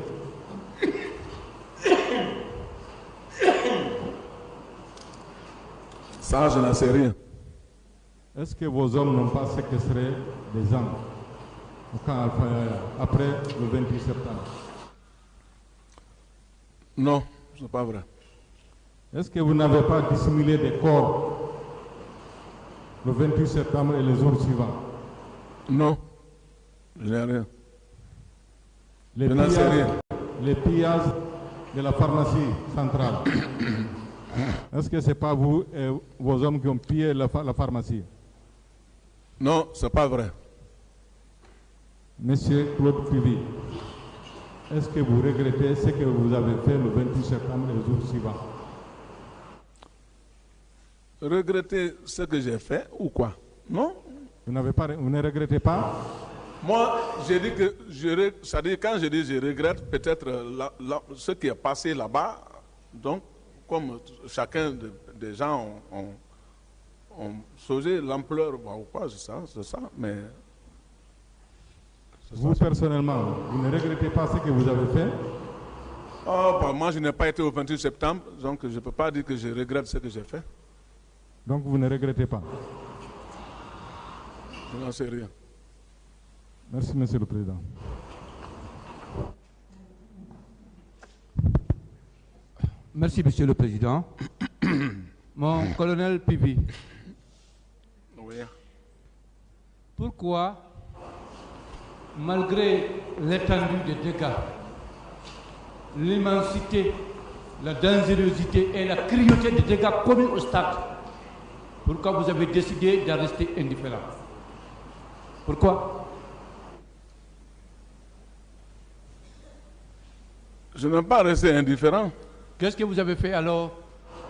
Ça, je n'en sais rien. Est-ce que vos hommes n'ont pas séquestré des gens au camp Alpha Yaya après le 28 septembre? Non, ce n'est pas vrai. Est-ce que vous n'avez pas dissimulé des corps le 28 septembre et les jours suivants? Non, je n'ai rien. Les Je n'en sais rien. les pillages de la pharmacie centrale. Est-ce que ce n'est pas vous et vos hommes qui ont pillé la pharmacie? Non, ce n'est pas vrai. Monsieur Claude Pivi, est-ce que vous regrettez ce que vous avez fait le 28 septembre et les jours suivants? Regretter ce que j'ai fait ou quoi? Non. Vous ne regrettez pas? Moi, j'ai dit que c'est-à-dire quand je dis je regrette peut-être ce qui est passé là-bas. Donc, comme chacun des gens ont saugé l'ampleur ou quoi, c'est ça. Mais vous personnellement, vous ne regrettez pas ce que vous avez fait? Moi, je n'ai pas été au 28 septembre, donc je ne peux pas dire que je regrette ce que j'ai fait. Donc vous ne regrettez pas? Je n'en sais rien. Merci, Monsieur le Président. Merci, Monsieur le Président. Mon colonel Pivi, Oui. pourquoi, malgré l'étendue des dégâts, l'immensité, la dangerosité et la cruauté des dégâts commis au stade, pourquoi vous avez décidé de rester indifférent? Pourquoi? Je n'ai pas resté indifférent. Qu'est-ce que vous avez fait alors?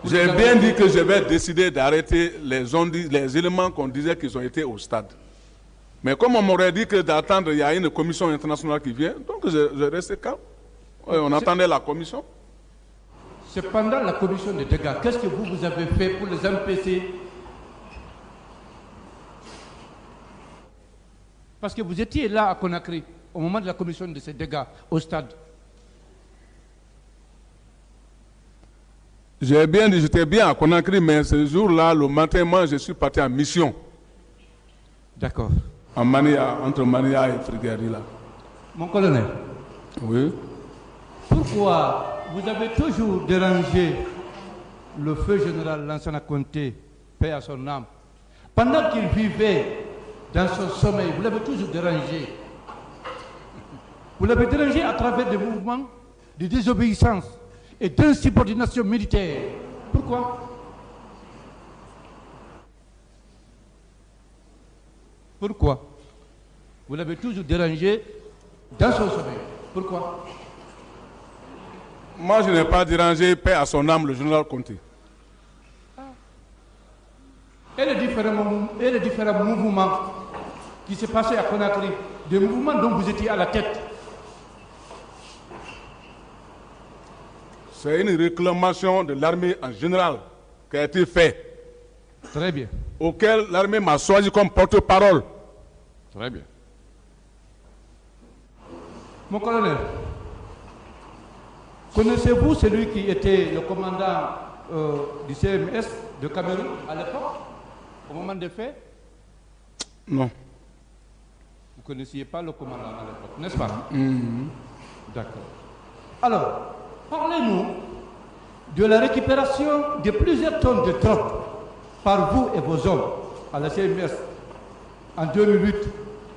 J'ai bien dit que je vais décider d'arrêter les éléments qu'on disait qu'ils ont été au stade. Mais comme on m'aurait dit que d'attendre, il y a une commission internationale qui vient, donc je restais calme. On attendait la commission. C'est pendant la commission des dégâts. Qu'est-ce que vous avez fait pour les empêcher? Parce que vous étiez là à Conakry au moment de la commission de ces dégâts au stade. J'ai bien dit, j'étais bien à Conakry, mais ce jour-là, le matin, moi, je suis parti en mission. D'accord. Entre Mania et Friguerie, là. Mon colonel. Oui. Pourquoi vous avez toujours dérangé le feu général Lansana Conté, paix à son âme, pendant qu'il vivait dans son sommeil? Vous l'avez toujours dérangé. Vous l'avez dérangé à travers des mouvements de désobéissance et d'insubordination militaire. Pourquoi? Pourquoi? Vous l'avez toujours dérangé dans son sommeil. Pourquoi? Moi, je n'ai pas dérangé, paix à son âme, le général Conté. Et les différents mouvements qui se passaient à Conakry, des mouvements dont vous étiez à la tête. C'est une réclamation de l'armée en général qui a été faite. Très bien. Auquel l'armée m'a choisi comme porte-parole. Très bien. Mon colonel, connaissez-vous celui qui était le commandant du CMS de Cameroun à l'époque, au moment des faits? Non. Vous ne connaissiez pas le commandant à l'époque, n'est-ce pas? D'accord. Alors, parlez-nous de la récupération de plusieurs tonnes de drogue par vous et vos hommes à la CMS en 2008.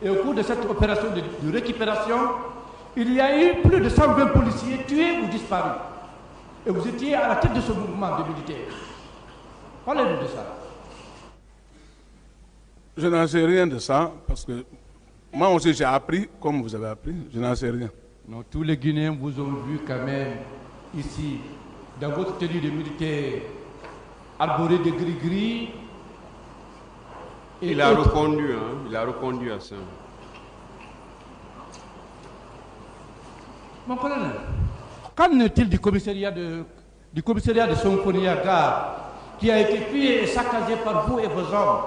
Et au cours de cette opération de récupération, il y a eu plus de 120 policiers tués ou disparus. Et vous étiez à la tête de ce mouvement de militaires. Parlez-nous de ça. Je n'en sais rien de ça, parce que moi aussi j'ai appris, comme vous avez appris, je n'en sais rien. Non, tous les Guinéens vous ont vu quand même ici, dans votre tenue de militaire, arboré de gris-gris. Il a reconduit à ça. Mon colonel, qu'en est-il du commissariat de du commissariat de Somphonia Gare, qui a été pillé et saccagé par vous et vos hommes.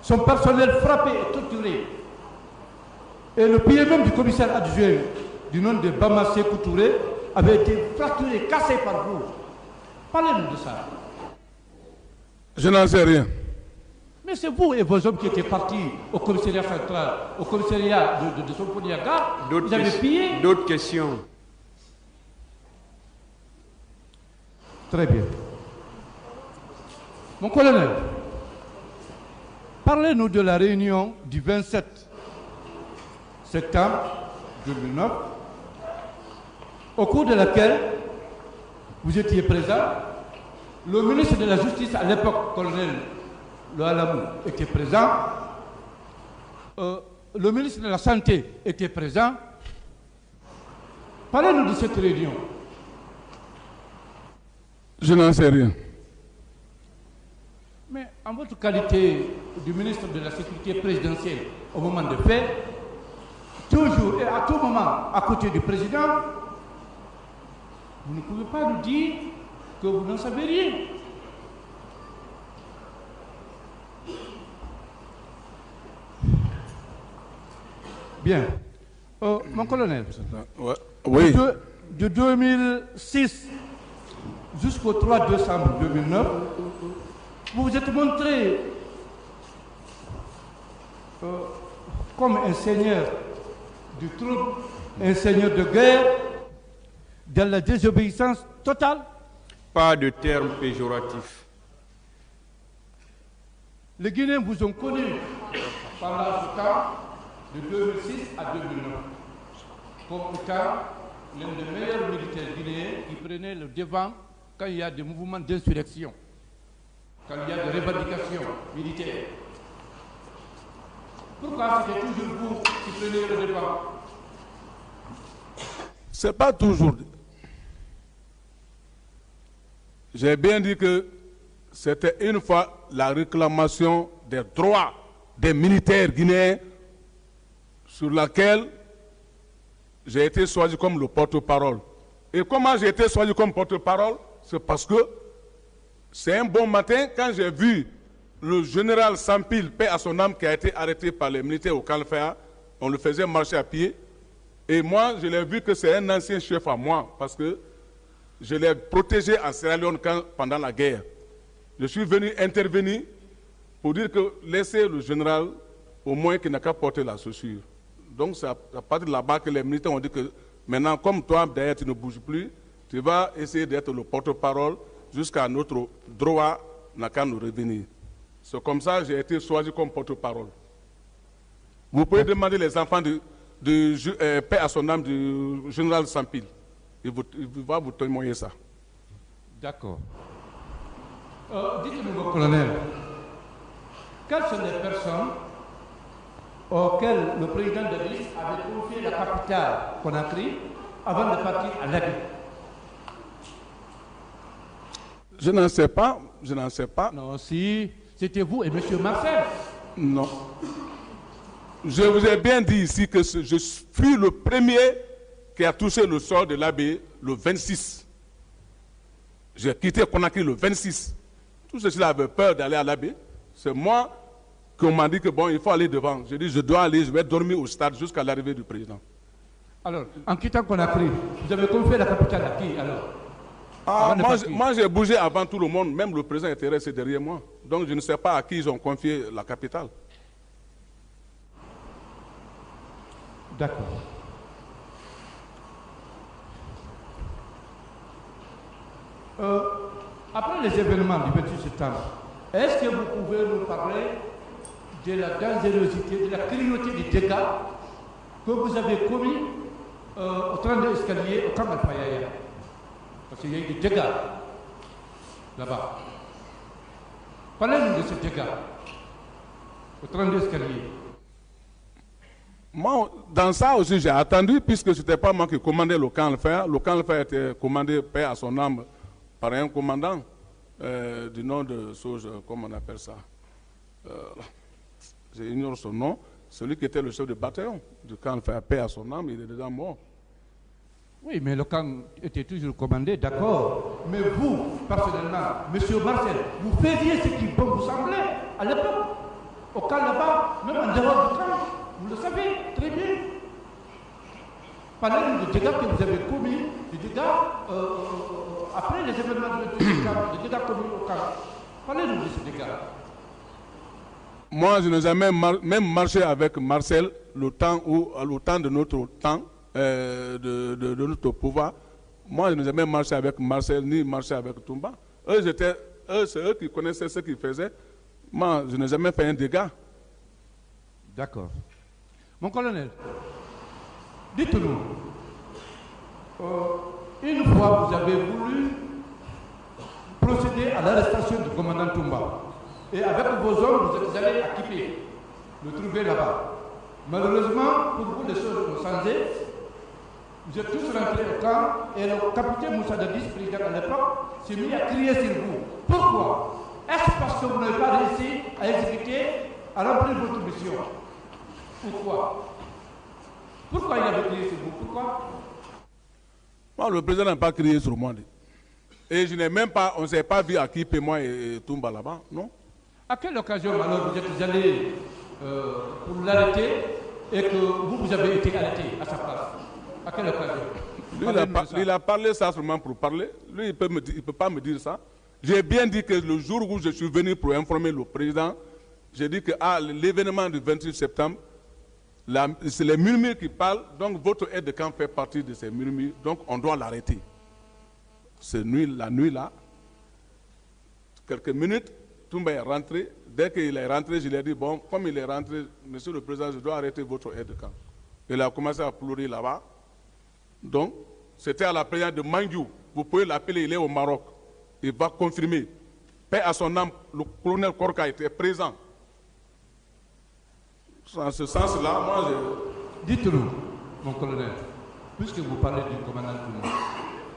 Son personnel frappé et torturé. Et le pied même du commissaire adjoint, du nom de Bamassé Koutouré, avait été fracturé, cassé par vous. Parlez-nous de ça. Je n'en sais rien. Mais c'est vous et vos hommes qui étaient partis au commissariat central, au commissariat de Somphonia Gare. Vous avez pillé. D'autres questions? Très bien. Mon colonel, parlez-nous de la réunion du 27 septembre 2009, au cours de laquelle vous étiez présent. Le ministre de la Justice à l'époque, colonel Loalamou, était présent. Le ministre de la Santé était présent. Parlez-nous de cette réunion. Je n'en sais rien. Mais en votre qualité du ministre de la Sécurité présidentielle au moment des faits, toujours et à tout moment à côté du président, vous ne pouvez pas nous dire que vous n'en savez rien. Bien. Mon colonel, Oui. de 2006 jusqu'au 3 décembre 2009, vous vous êtes montré comme un seigneur du trouble, un seigneur de guerre, dans la désobéissance totale. Pas de terme péjoratif. Les Guinéens vous ont connu pendant ce temps, de 2006 à 2009, comme étant l'un des meilleurs militaires guinéens qui prenaient le devant quand il y a des mouvements d'insurrection, quand il y a des revendications militaires. Pourquoi c'était toujours vous qui prenez le devant? C'est pas toujours. J'ai bien dit que c'était une fois la réclamation des droits des militaires guinéens sur laquelle j'ai été choisi comme le porte-parole. Et comment j'ai été choisi comme porte-parole? C'est parce que c'est un bon matin quand j'ai vu le général Sampil, paix à son âme, qui a été arrêté par les militaires au Calfea. On le faisait marcher à pied. Et moi, je l'ai vu que c'est un ancien chef à moi, parce que je l'ai protégé en Sierra Leone pendant la guerre. Je suis venu intervenir pour dire que laissez le général au moins qu'il n'a qu'à porter la chaussure. Donc c'est à partir de là-bas que les militaires ont dit que maintenant, comme toi, d'ailleurs, tu ne bouges plus, tu vas essayer d'être le porte-parole jusqu'à notre droit n'a qu'à nous revenir. C'est comme ça que j'ai été choisi comme porte-parole. Vous pouvez demander les enfants de paix à son âme du général Sampil. Il va vous témoigner ça. D'accord. Dites-nous, mon colonel, quelles sont les personnes auxquelles le président de l'Église avait confié la capitale Conakry avant de partir à l'Abbé? Je n'en sais pas. Je n'en sais pas. Non, si c'était vous et M. Marcel. Non. Je vous ai bien dit ici que je fus le premier qui a touché le sol de l'Abbé le 26. J'ai quitté Conakry le 26. Tous ceux-là avaient peur d'aller à l'Abbé. C'est moi qu'on m'a dit que bon, il faut aller devant. J'ai dit, je dois aller, je vais dormir au stade jusqu'à l'arrivée du président. Alors, en quittant Conakry, vous avez confié la capitale à qui alors? Moi, j'ai bougé avant tout le monde, même le président était resté derrière moi. Donc, je ne sais pas à qui ils ont confié la capitale. D'accord. Après les événements du 28 septembre, est-ce que vous pouvez nous parler de la dangerosité, de la cruauté des dégâts que vous avez commis au train de l'escalier au camp d'Alpayaya? Parce qu'il y a eu des dégâts là-bas. Parlez-nous de ces dégâts au train de l'escalier. Moi, dans ça aussi, j'ai attendu, puisque ce n'était pas moi qui commandais le camp Alpha. Le camp Alpha était commandé, paix à son âme, par un commandant du nom de Sauge, comment on appelle ça, j'ignore son nom, celui qui était le chef de bataillon du camp Alpha, paix à son âme, il est déjà mort. Oui, mais le camp était toujours commandé, d'accord. Mais vous, personnellement, M. Marcel, vous faisiez ce qui peut vous sembler à l'époque. Au camp là-bas, même en dehors du camp, vous le savez très bien. Parlez-nous des dégâts que vous avez commis, des dégâts après les événements du camp, des dégâts commis au camp. Parlez-nous de ces dégâts. Moi, je n'ai jamais même marché avec Marcel le temps de notre temps, de notre pouvoir. Moi, je n'ai jamais marché avec Marcel ni marché avec Toumba. C'est eux qui connaissaient ce qu'ils faisaient. Moi, je n'ai jamais fait un dégât. D'accord. Mon colonel, dites-nous, une fois vous avez voulu procéder à l'arrestation du commandant Toumba, et avec vos hommes, vous êtes allés à Kipé, le trouver là-bas. Malheureusement, pour vous, les choses ont changé. Vous êtes tous rentrés au camp et le capitaine Moussa Dadis, président à l'époque, s'est mis à crier sur vous. Pourquoi? Est-ce parce que vous n'avez pas réussi à exécuter, à remplir votre mission? Pourquoi? Pourquoi il avait crié sur vous? Pourquoi? Moi, le président n'a pas crié sur moi. Et je n'ai même pas, on ne s'est pas vu à Kipé, moi et Toumba là-bas, non? À quelle occasion alors vous êtes allé pour l'arrêter et que vous avez été arrêté à sa place? À quelle occasion? Lui, il a parlé ça seulement pour parler. Lui, il ne peut pas me dire ça. J'ai bien dit que le jour où je suis venu pour informer le président, j'ai dit que l'événement du 28 septembre, c'est les murmures qui parlent, donc votre aide de camp fait partie de ces murmures, donc on doit l'arrêter. La nuit là, quelques minutes, Toumba est rentré. Dès qu'il est rentré, je lui ai dit, bon, comme il est rentré, monsieur le président, je dois arrêter votre aide de camp. Il a commencé à pleurer là-bas. Donc, c'était à la prière de Mangiou. Vous pouvez l'appeler, il est au Maroc. Il va confirmer. Paix à son âme, le colonel Korka était présent. En ce sens-là, moi, Dites-nous, mon colonel, puisque vous parlez du commandant Toumba,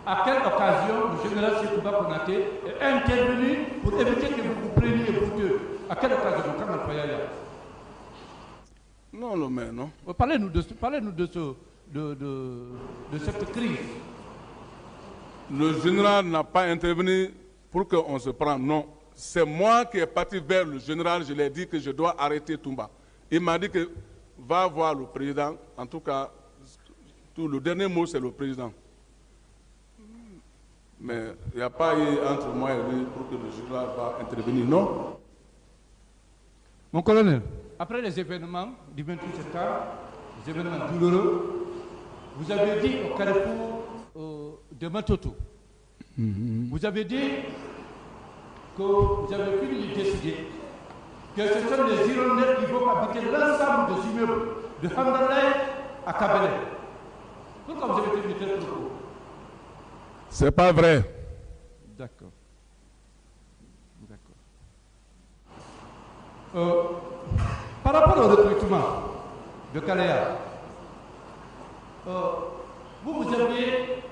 à quelle occasion le général Sékouba Konaté est intervenu pour éviter que vous vous preniez vous deux? À quelle occasion? Non, mais non. Parlez-nous de cette crise. Le général n'a pas intervenu pour qu'on se prenne. Non. C'est moi qui est parti vers le général. Je lui ai dit que je dois arrêter Toumba. Il m'a dit que va voir le président. En tout cas, le dernier mot, c'est le président. Mais il n'y a pas eu entre moi et lui pour que le général va intervenir, non? Mon colonel, après les événements du 28 septembre, les événements douloureux, vous avez dit au carrefour de Matoto, vous avez dit que vous avez fini de décider que ce sont les Irondais qui vont habiter l'ensemble des immeubles de Hamdallah à Kabele. Pourquoi vous avez tenu tel propos? C'est pas vrai. D'accord. Par rapport au recrutement de Kaléa, vous aviez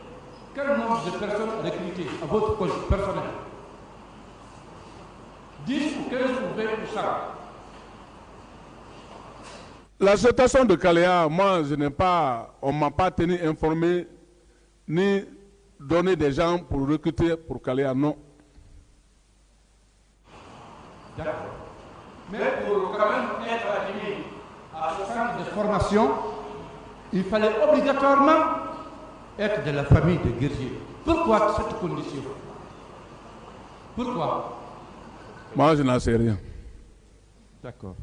quel nombre de personnes recrutées à votre poste personnel? 10 ou 15 ou 20%? La situation de Kaléa, moi, on ne m'a pas tenu informé ni donné des gens pour recruter pour Kaléa, non. D'accord. Mais pour quand même être admis à ce centre de formation, il fallait obligatoirement être de la famille de Guerrier. Pourquoi cette condition? Pourquoi? Moi, je n'en sais rien. D'accord.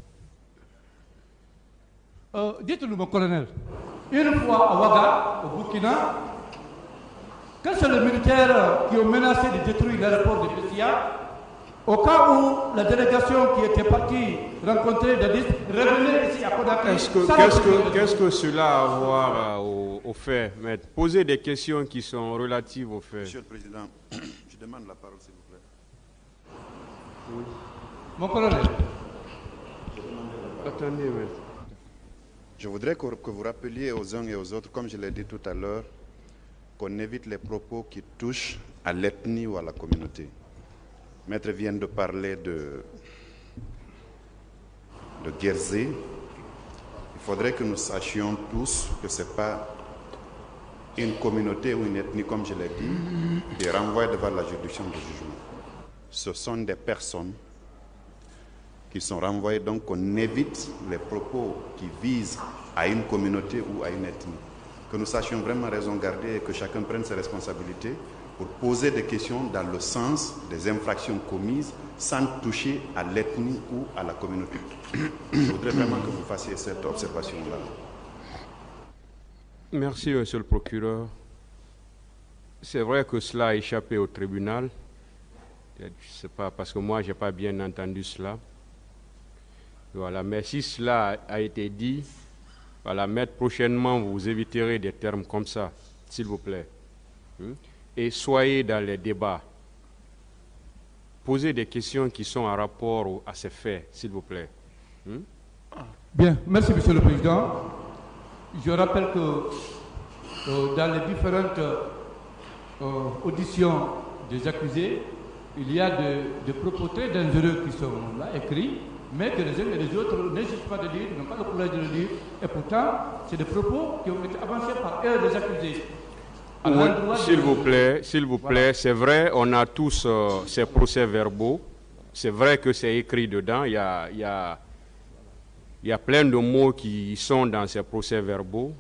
Dites-nous, mon colonel, une fois à Ouaga, au Burkina, quels sont les militaires qui ont menacé de détruire l'aéroport de Bessia au cas où la délégation qui était partie rencontrer Dadis revenait ici à Conakry? Qu'est-ce que cela a à voir au fait, maître? Posez des questions qui sont relatives aux faits. Monsieur le Président, je demande la parole, s'il vous plaît. Oui. Mon colonel. Attendez, maître. Je voudrais que vous rappeliez aux uns et aux autres, comme je l'ai dit tout à l'heure, qu'on évite les propos qui touchent à l'ethnie ou à la communauté. Maître vient de parler de Guerzé. Il faudrait que nous sachions tous que ce n'est pas une communauté ou une ethnie, comme je l'ai dit, et renvoyer devant la juridiction de jugement. Ce sont des personnes qui sont renvoyées, donc on évite les propos qui visent à une communauté ou à une ethnie. Que nous sachions vraiment raison garder et que chacun prenne ses responsabilités pour poser des questions dans le sens des infractions commises sans toucher à l'ethnie ou à la communauté. Je voudrais vraiment que vous fassiez cette observation-là. Merci, monsieur le procureur. C'est vrai que cela a échappé au tribunal. Je ne sais pas, parce que moi, je n'ai pas bien entendu cela. Voilà, mais si cela a été dit, voilà, maître, prochainement, vous éviterez des termes comme ça, s'il vous plaît. Et soyez dans les débats. Posez des questions qui sont en rapport à ces faits, s'il vous plaît. Bien, merci, monsieur le président. Je rappelle que dans les différentes auditions des accusés, il y a des propos très dangereux qui sont là écrits, mais que les uns et les autres n'hésitent pas de lire, n'ont pas le courage de le lire, et pourtant, c'est des propos qui ont été avancés par eux, les accusés. S'il vous plaît, c'est vrai, on a tous ces procès-verbaux, c'est vrai que c'est écrit dedans, il y a plein de mots qui sont dans ces procès-verbaux.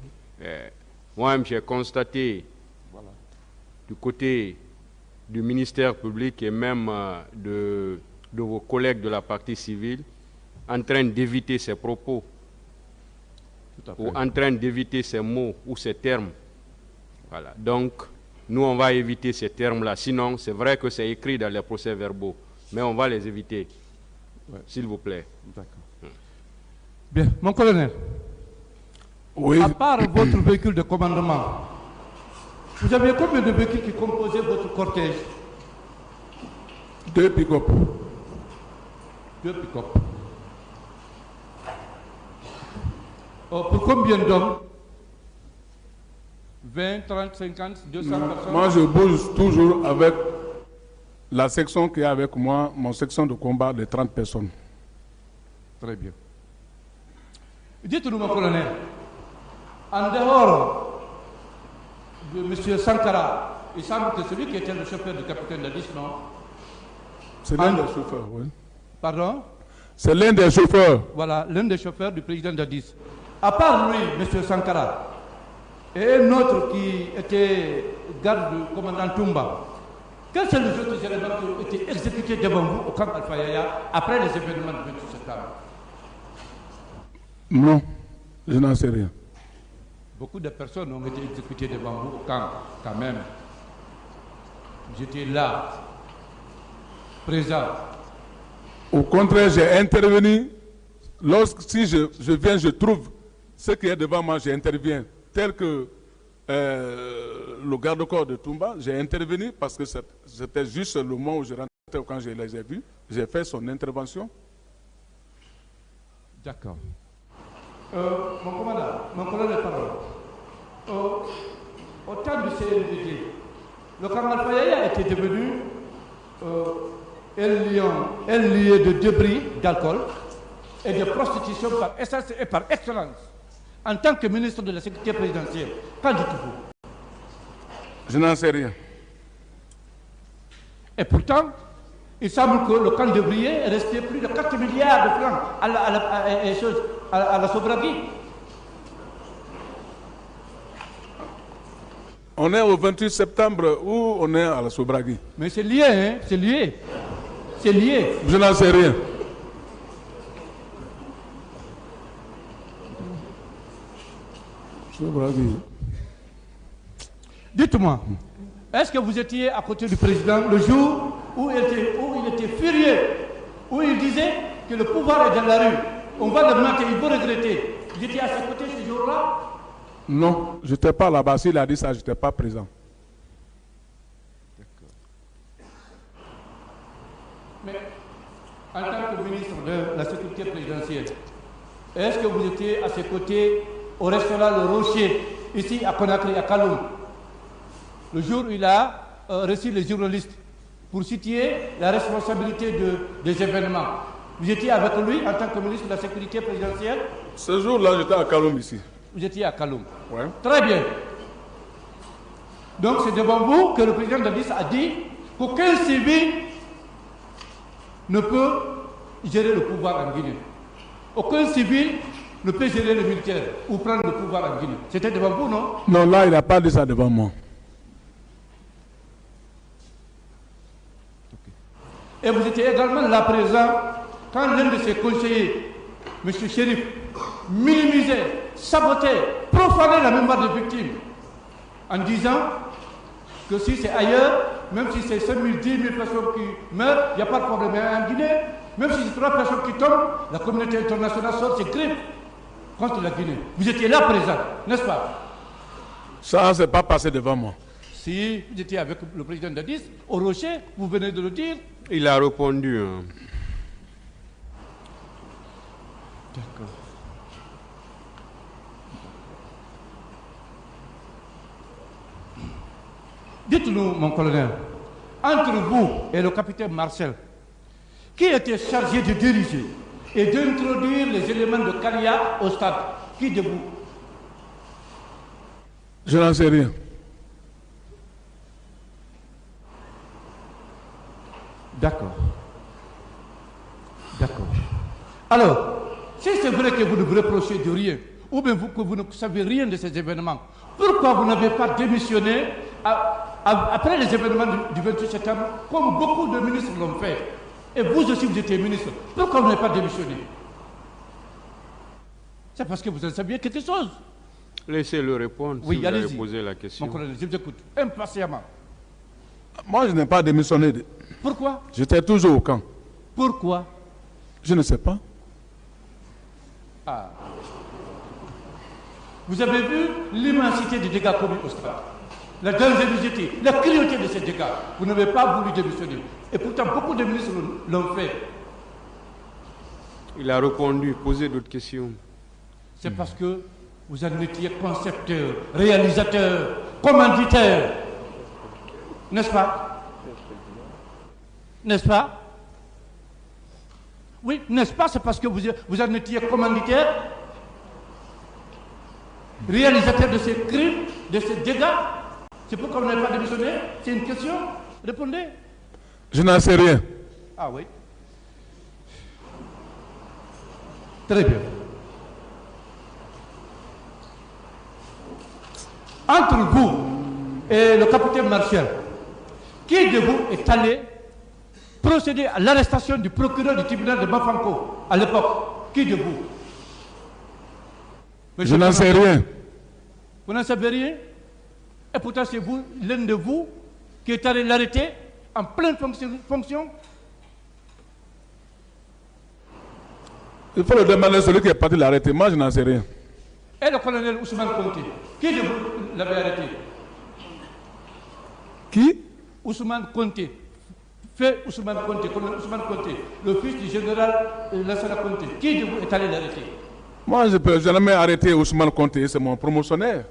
Moi-même, j'ai constaté du côté du ministère public et même de vos collègues de la partie civile en train d'éviter ces propos ou en train d'éviter ces mots ou ces termes. Voilà. Donc, nous, on va éviter ces termes-là. Sinon, c'est vrai que c'est écrit dans les procès-verbaux, mais on va les éviter, s'il vous plaît. D'accord. Bien, mon colonel, oui. À part votre véhicule de commandement, vous aviez combien de véhicules qui composaient votre cortège? 2 pick-up. 2 pick-up. Pour combien d'hommes? 20, 30, 50, 200 personnes? Moi, je bouge toujours avec la section qui est avec moi, mon section de combat de 30 personnes. Très bien. Dites-nous, mon colonel, en dehors de M. Sankara, il semble que celui qui était le chauffeur du capitaine Dadis, non? C'est l'un des chauffeurs, oui. Pardon? C'est l'un des chauffeurs. Voilà, l'un des chauffeurs du président Dadis. À part lui, M. Sankara, et un autre qui était garde du commandant Toumba, quels sont les autres éléments qui ont été exécutés devant vous au camp Alpha Yaya après les événements du 28 septembre? Non, je n'en sais rien. Beaucoup de personnes ont été exécutées devant vous au camp, quand même. J'étais là, présent. Au contraire, j'ai intervenu. Si je viens, je trouve ce qui est devant moi, j'interviens. Tel que le garde-corps de Toumba, j'ai intervenu parce que c'était juste le moment où je rentrais, quand je les ai vus, j'ai fait son intervention. D'accord. Mon colonel, pardon. Au temps du CNDD, le camp Alpha Yaya était devenu un lieu de débris d'alcool et de prostitution par essence et par excellence. En tant que ministre de la Sécurité présidentielle, qu'en dites-vous? Je n'en sais rien. Et pourtant, il semble que le camp de Brié est resté plus de 4 milliards de francs à la Sobragi. On est au 28 septembre ou on est à la Sobragi? Mais c'est lié, hein? C'est lié. C'est lié. Je n'en sais rien. Dites-moi, est-ce que vous étiez à côté du président le jour où il était furieux, où il disait que le pouvoir est dans la rue, on va le mater, il faut regretter? Vous étiez à ses côtés ce jour-là? Non, je n'étais pas là-bas. S'il a dit ça, je n'étais pas présent. Mais en tant que ministre de la Sécurité présidentielle, est-ce que vous étiez à ses côtés au restaurant Le Rocher, ici à Conakry, à Kaloum, le jour où il a reçu les journalistes pour situer la responsabilité des événements? Vous étiez avec lui en tant que ministre de la Sécurité présidentielle? Ce jour-là, j'étais à Kaloum ici. Vous étiez à Kaloum. Ouais. Très bien. Donc c'est devant vous que le président Dadis a dit qu'aucun civil ne peut gérer le pouvoir en Guinée. Aucun civil ne peut gérer le militaire ou prendre le pouvoir en Guinée. C'était devant vous, non? Non, là, il n'a pas dit ça devant moi. Et vous étiez également là présent quand l'un de ses conseillers, M. Chérif, minimisait, sabotait, profanait la mémoire des victimes en disant que si c'est ailleurs, même si c'est 5 000, 10 000 personnes qui meurent, il n'y a pas de problème. Mais en Guinée, même si c'est 3 personnes qui tombent, la communauté internationale sort ses griffes contre la Guinée. Vous étiez là présent, n'est-ce pas? Ça, c'est pas passé devant moi. Si vous étiez avec le président Dadis, au Rocher, vous venez de le dire. Il a répondu. D'accord. Dites-nous, mon colonel, entre vous et le capitaine Marcel, qui était chargé de diriger et d'introduire les éléments de Kalia au stade? Qui de vous? Je n'en sais rien. D'accord. D'accord. Alors, si c'est vrai que vous ne vous reprochez de rien, ou bien que vous ne savez rien de ces événements, pourquoi vous n'avez pas démissionné après les événements du 28 septembre, comme beaucoup de ministres l'ont fait? Et vous aussi, vous étiez ministre. Pourquoi vous n'avez pas démissionné? C'est parce que vous en saviez quelque chose. Laissez-le répondre. Oui, si vous avez allez-y. posé la question. Mon colonel, je vous écoute impatiemment. Moi, je n'ai pas démissionné. Pourquoi? J'étais toujours au camp. Pourquoi? Je ne sais pas. Ah. Vous avez vu l'immensité des dégâts commis au stade, la dangerosité, la cruauté de ces dégâts. Vous n'avez pas voulu démissionner. Et pourtant, beaucoup de ministres l'ont fait. Il a répondu. Posez d'autres questions. C'est parce que vous en étiez concepteur, réalisateur, commanditaire. N'est-ce pas? N'est-ce pas? Oui, n'est-ce pas? C'est parce que vous en étiez commanditaire, réalisateur de ces crimes, de ces dégâts. C'est pourquoi vous n'avez pas démissionné? C'est une question? Répondez. Je n'en sais rien. Ah oui. Très bien. Entre vous et le capitaine Martial, qui de vous est allé procéder à l'arrestation du procureur du tribunal de Bafanko à l'époque? Qui de vous? Je n'en sais rien. Vous n'en savez rien? Et pourtant c'est vous, l'un de vous, qui est allé l'arrêter en pleine fonction? Il faut le demander à celui qui est parti l'arrêter. Moi, je n'en sais rien. Et le colonel Ousmane Conté, qui de vous l'avait arrêté? Qui? Ousmane Conté. Fait Ousmane Conté, colonel Ousmane Conté, le fils du général Lassana Conté. Qui de vous est allé l'arrêter? Moi, je ne peux jamais arrêter Ousmane Conté. C'est mon promotionnaire.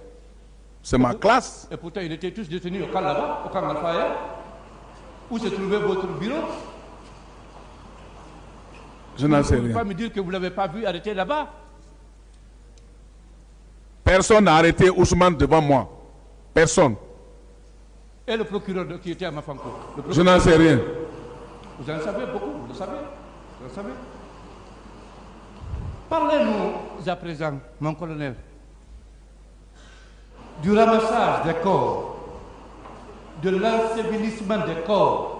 C'est ma classe. Et pourtant, ils étaient tous détenus au camp là-bas, au camp Alfaya, où se trouvait votre bureau. Je n'en sais Vous ne pouvez rien. pas me dire que vous ne l'avez pas vu arrêter là-bas? Personne n'a arrêté Ousmane devant moi. Personne. Et le procureur qui était à Mafanko? Je n'en sais rien. Vous en savez beaucoup, vous le savez. Vous le savez. Parlez-nous à présent, mon colonel, du ramassage des corps, de l'ensevelissement des corps,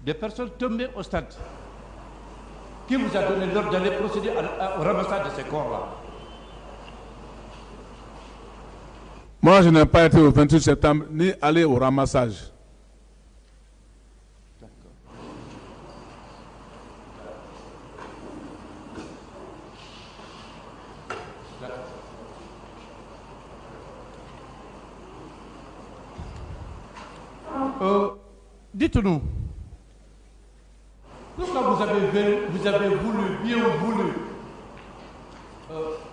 des personnes tombées au stade. Qui vous a donné l'ordre d'aller procéder au ramassage de ces corps-là? Moi, je n'ai pas été au 28 septembre ni allé au ramassage. Dites-nous, pourquoi vous avez voulu, bien voulu,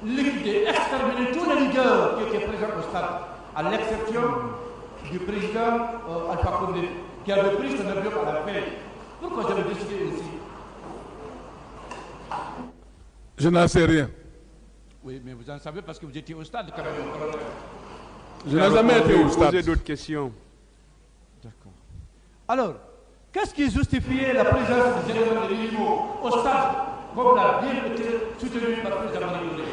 liquider, exterminer tous les leaders qui étaient présents au stade, à l'exception du président Alpha Condé, qui avait pris son avion à la paix? Pourquoi vous avez décidé ainsi? Je n'en sais rien. Oui, mais vous en savez parce que vous étiez au stade quand même. Je n'ai jamais été au stade. Poser d'autres questions. D'accord. Alors, qu'est-ce qui justifiait la présence des éléments de l'IMO au stade, comme l'a bien été soutenu par le président Marie Doré?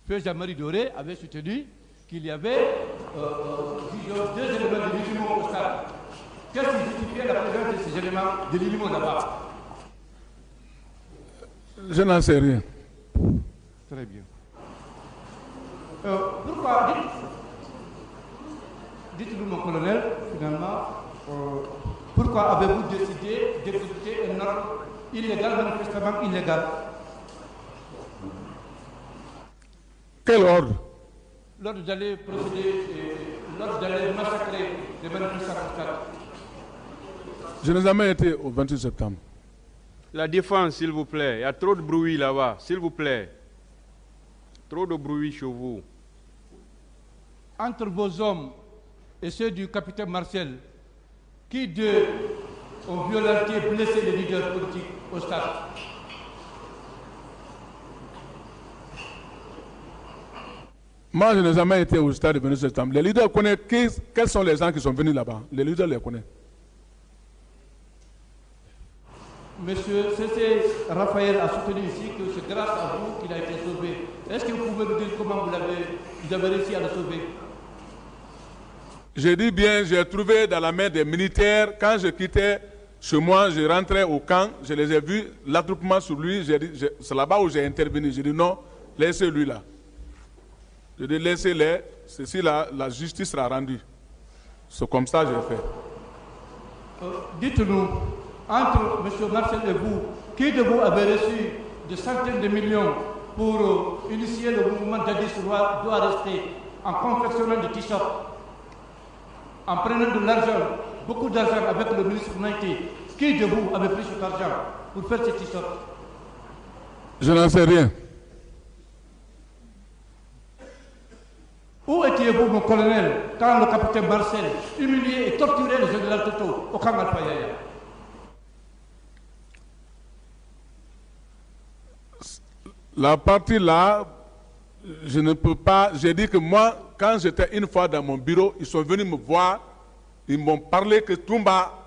Le président Marie Doré avait soutenu qu'il y avait deux éléments de l'IMO au stade. Qu'est-ce qui justifiait la présence de ces éléments de l'IMO là-bas? Je n'en sais rien. Très bien. Pourquoi, dites-nous mon colonel, finalement, pourquoi avez-vous décidé d'exécuter un ordre illégal, manifestement illégal? Quel ordre? L'ordre d'aller procéder, l'ordre d'aller massacrer les manifestants au stade. Je n'ai jamais été au 28 septembre. La défense, s'il vous plaît. Il y a trop de bruit là-bas, s'il vous plaît. Trop de bruit chez vous. Entre vos hommes et ceux du capitaine Marcel, qui d'eux ont violenté et blessé les leaders politiques au stade? Moi, je n'ai jamais été au stade du 28 septembre. Les leaders connaissent quels sont les gens qui sont venus là-bas. Les leaders les connaissent. Monsieur C.C. Raphaël a soutenu ici que c'est grâce à vous qu'il a été sauvé. Est-ce que vous pouvez nous dire comment vous avez réussi à le sauver? J'ai dit bien, j'ai trouvé dans la main des militaires, quand je quittais chez moi, je rentrais au camp, je les ai vus, l'attroupement sur lui, c'est là-bas où j'ai intervenu. J'ai dit non, laissez-lui là. J'ai dit laissez-les, ceci là, la justice sera rendue. C'est comme ça que j'ai fait. Dites-nous, entre M. Marcel et vous, qui de vous avez reçu des centaines de millions pour initier le mouvement Dadis doit rester en confectionnant des t-shirts, en prenant de l'argent, beaucoup d'argent avec le ministre Naïté? Qui de vous avait pris cet argent pour faire ces t-shirts? Je n'en sais rien. Où étiez-vous, mon colonel, quand le capitaine Marcel humiliait et torturait le général Toto au camp Alpha-Yaya? La partie là, je ne peux pas. J'ai dit que moi, quand j'étais une fois dans mon bureau, ils sont venus me voir, ils m'ont parlé que Toumba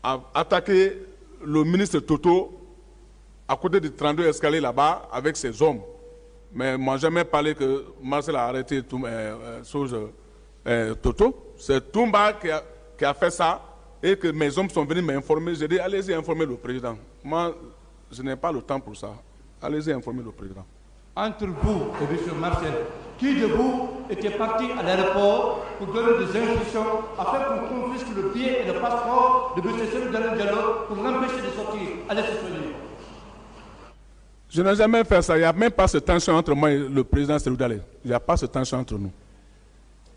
a attaqué le ministre Toto à côté du 32 escalier là-bas avec ses hommes. Mais ils ne m'ont jamais parlé que Marcel a arrêté Toto. C'est Toumba qui a fait ça et que mes hommes sont venus m'informer. J'ai dit, allez-y informer le président. Moi, je n'ai pas le temps pour ça. Allez-y informer le président. Entre vous et M. Marcel, qui de vous était parti à l'aéroport pour donner des instructions afin qu'on confisque le billet et le passeport de M. Selou Dalein Diallo pour l'empêcher de sortir? Allez se soigner. Je n'ai jamais fait ça. Il n'y a même pas cette tension entre moi et le président Selou Dalein. Il n'y a pas cette tension entre nous.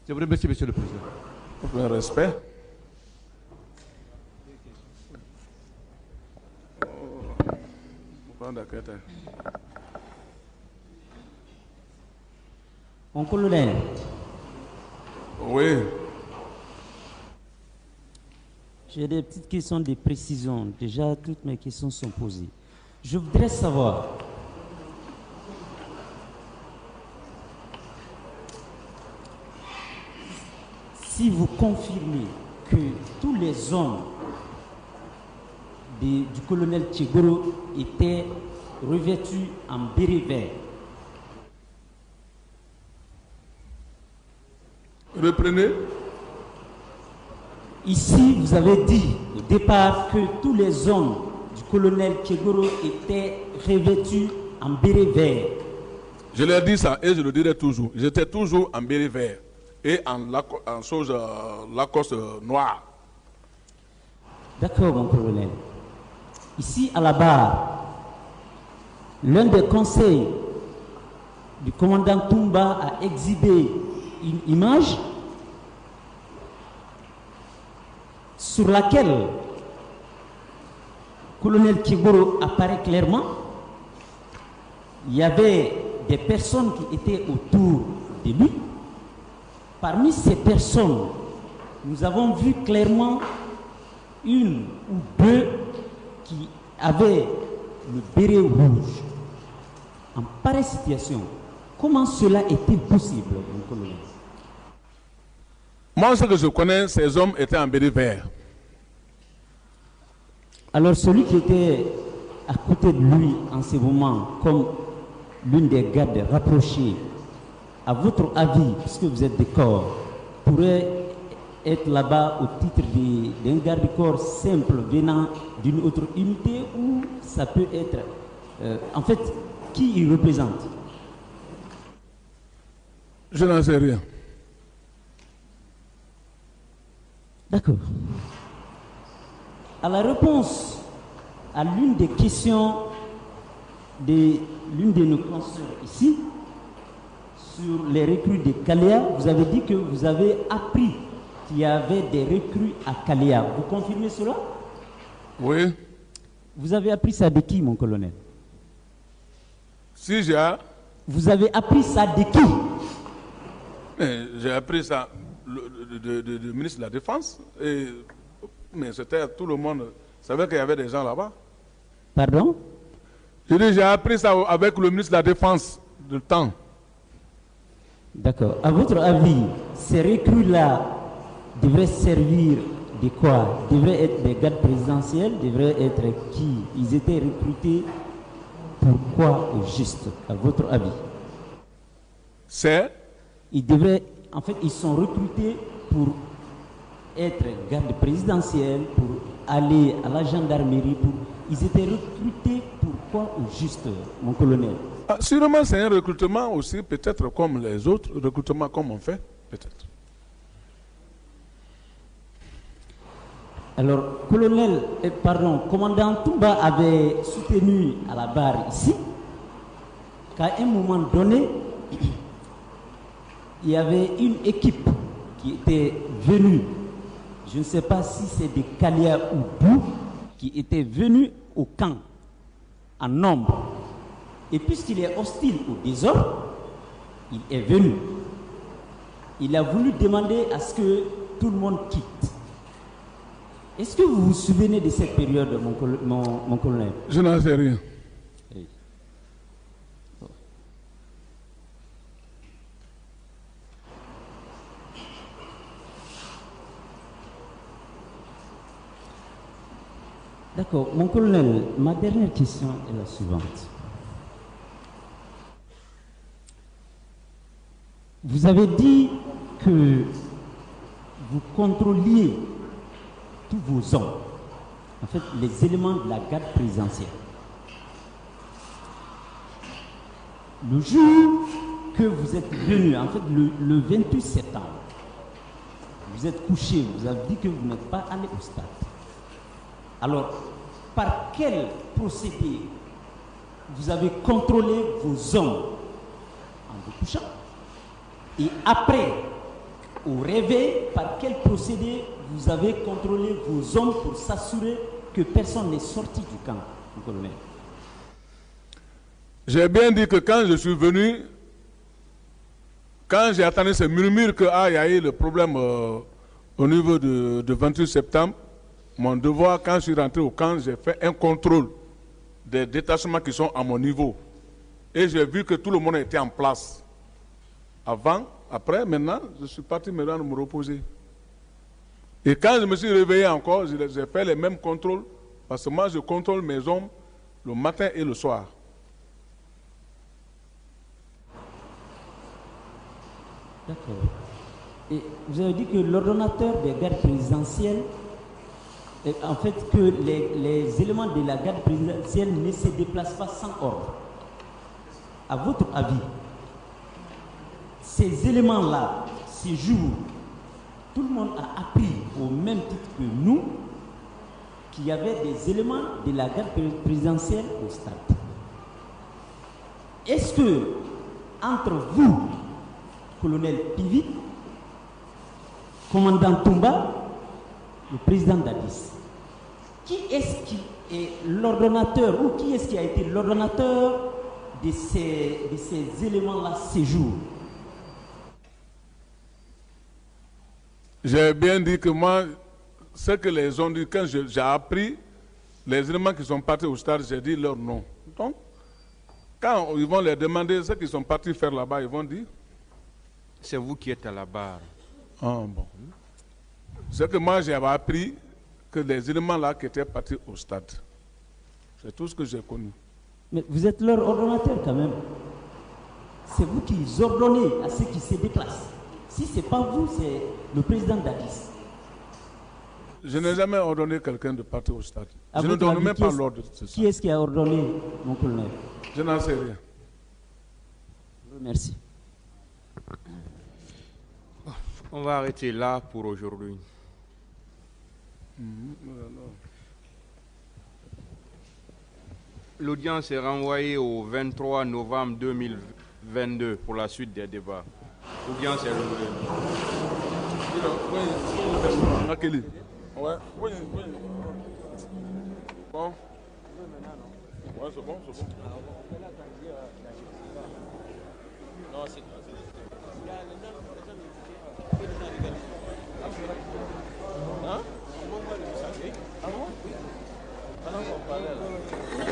Je vous remercie, Monsieur le Président. Pour le respect. Mon colonel. Oui. J'ai des petites questions de précision. Déjà, toutes mes questions sont posées. Je voudrais savoir, si vous confirmez que tous les hommes du colonel Tchegoro étaient revêtus en béret vert. Reprenez. Ici, vous avez dit au départ que tous les hommes du colonel Tchegoro étaient revêtus en béret vert. Je l'ai dit ça et je le dirai toujours. J'étais toujours en béret vert et en Lacoste noir. D'accord, mon colonel. Ici, à la barre, l'un des conseils du commandant Toumba a exhibé une image sur laquelle le colonel Tchegoro apparaît clairement. Il y avait des personnes qui étaient autour de lui. Parmi ces personnes, nous avons vu clairement une ou deux qui avait le béret rouge, en pareille situation, comment cela est-il possible, mon colonel? Moi, ce que je connais, ces hommes étaient en béret vert. Alors celui qui était à côté de lui en ce moment, comme l'une des gardes rapprochées, à votre avis, puisque vous êtes des corps, pourrait être là-bas au titre d'un garde-corps simple venant d'une autre unité, ou ça peut être... en fait, qui il représente? Je n'en sais rien. D'accord. À la réponse à l'une des questions de l'une de nos consoeurs ici, sur les recrues de Kalea, vous avez dit que vous avez appris qu'il y avait des recrues à Kalea. Vous confirmez cela? Oui. Vous avez appris ça de qui, mon colonel? Si j'ai... Vous avez appris ça de qui? J'ai appris ça du ministre de la Défense. Mais c'était tout le monde savait qu'il y avait des gens là-bas. Pardon? Je dis, j'ai appris ça avec le ministre de la Défense du temps. D'accord. À votre avis, ces recrues-là devraient servir de quoi? Devraient être des gardes présidentiels? Devraient être qui? Ils étaient recrutés pourquoi au juste, à votre avis? Ils devraient, en fait, ils sont recrutés pour être gardes présidentiels, pour aller à la gendarmerie, ils étaient recrutés pourquoi au juste, mon colonel? Sûrement, c'est un recrutement aussi, peut-être comme les autres recrutements comme on fait, peut-être. Alors, commandant Toumba avait soutenu à la barre ici qu'à un moment donné, il y avait une équipe qui était venue, je ne sais pas si c'est des Kalea ou Bou, qui était venue au camp en nombre. Et puisqu'il est hostile au désordre, il est venu. Il a voulu demander à ce que tout le monde quitte. Est-ce que vous vous souvenez de cette période, mon colonel? Je n'en sais rien. Oui. D'accord. Mon colonel, ma dernière question est la suivante. Vous avez dit que vous contrôliez tous vos hommes, en fait les éléments de la garde présidentielle. Le jour que vous êtes venu, en fait le 28 septembre, vous êtes couché, vous avez dit que vous n'êtes pas allé au stade. Alors, par quel procédé vous avez contrôlé vos hommes en vous couchant? Et après, au réveil, par quel procédé vous avez contrôlé vos hommes pour s'assurer que personne n'est sorti du camp, mon colonel? J'ai bien dit que quand je suis venu, quand j'ai entendu ce murmure qu'il y a eu le problème au niveau de 28 septembre, mon devoir, quand je suis rentré au camp, j'ai fait un contrôle des détachements qui sont à mon niveau. Et j'ai vu que tout le monde était en place. Avant, après, maintenant, je suis parti me reposer. Et quand je me suis réveillé encore, j'ai fait les mêmes contrôles, parce que moi, je contrôle mes hommes le matin et le soir. D'accord. Et vous avez dit que l'ordonnateur des gardes présidentielles, en fait, que les éléments de la garde présidentielle ne se déplacent pas sans ordre. À votre avis, ces éléments-là, ces jours, tout le monde a appris au même titre que nous qu'il y avait des éléments de la garde présidentielle au stade. Est-ce que, entre vous, colonel Pivi, commandant Toumba, le président Dadis, qui est-ce qui est l'ordonnateur ou qui est-ce qui a été l'ordonnateur de ces éléments-là ces jours? J'ai bien dit que moi, ce que les ont dit, quand j'ai appris, les éléments qui sont partis au stade, j'ai dit leur nom. Donc, quand ils vont leur demander ce qu'ils sont partis faire là-bas, ils vont dire. C'est vous qui êtes à la barre. Ah bon. C'est que moi j'avais appris que les éléments là qui étaient partis au stade. C'est tout ce que j'ai connu. Mais vous êtes leur ordonnateur quand même. C'est vous qui ordonnez à ceux qui se déplacent. Si ce n'est pas vous, c'est le président d'Addis. Je n'ai jamais ordonné quelqu'un de partir au stade. À Je ne votre donne avis, même qui pas est-ce- l'ordre. Qui est-ce qui a ordonné, mon colonel? Je n'en sais rien. Merci. On va arrêter là pour aujourd'hui. L'audience est renvoyée au 23 novembre 2022 pour la suite des débats. L'audience est renouvelée. Akeli. Ouais, oui, oui. Bon. Ouais, c'est bon, c'est bon. Non, c'est hein? Ah bon? Ah non, on parlait là.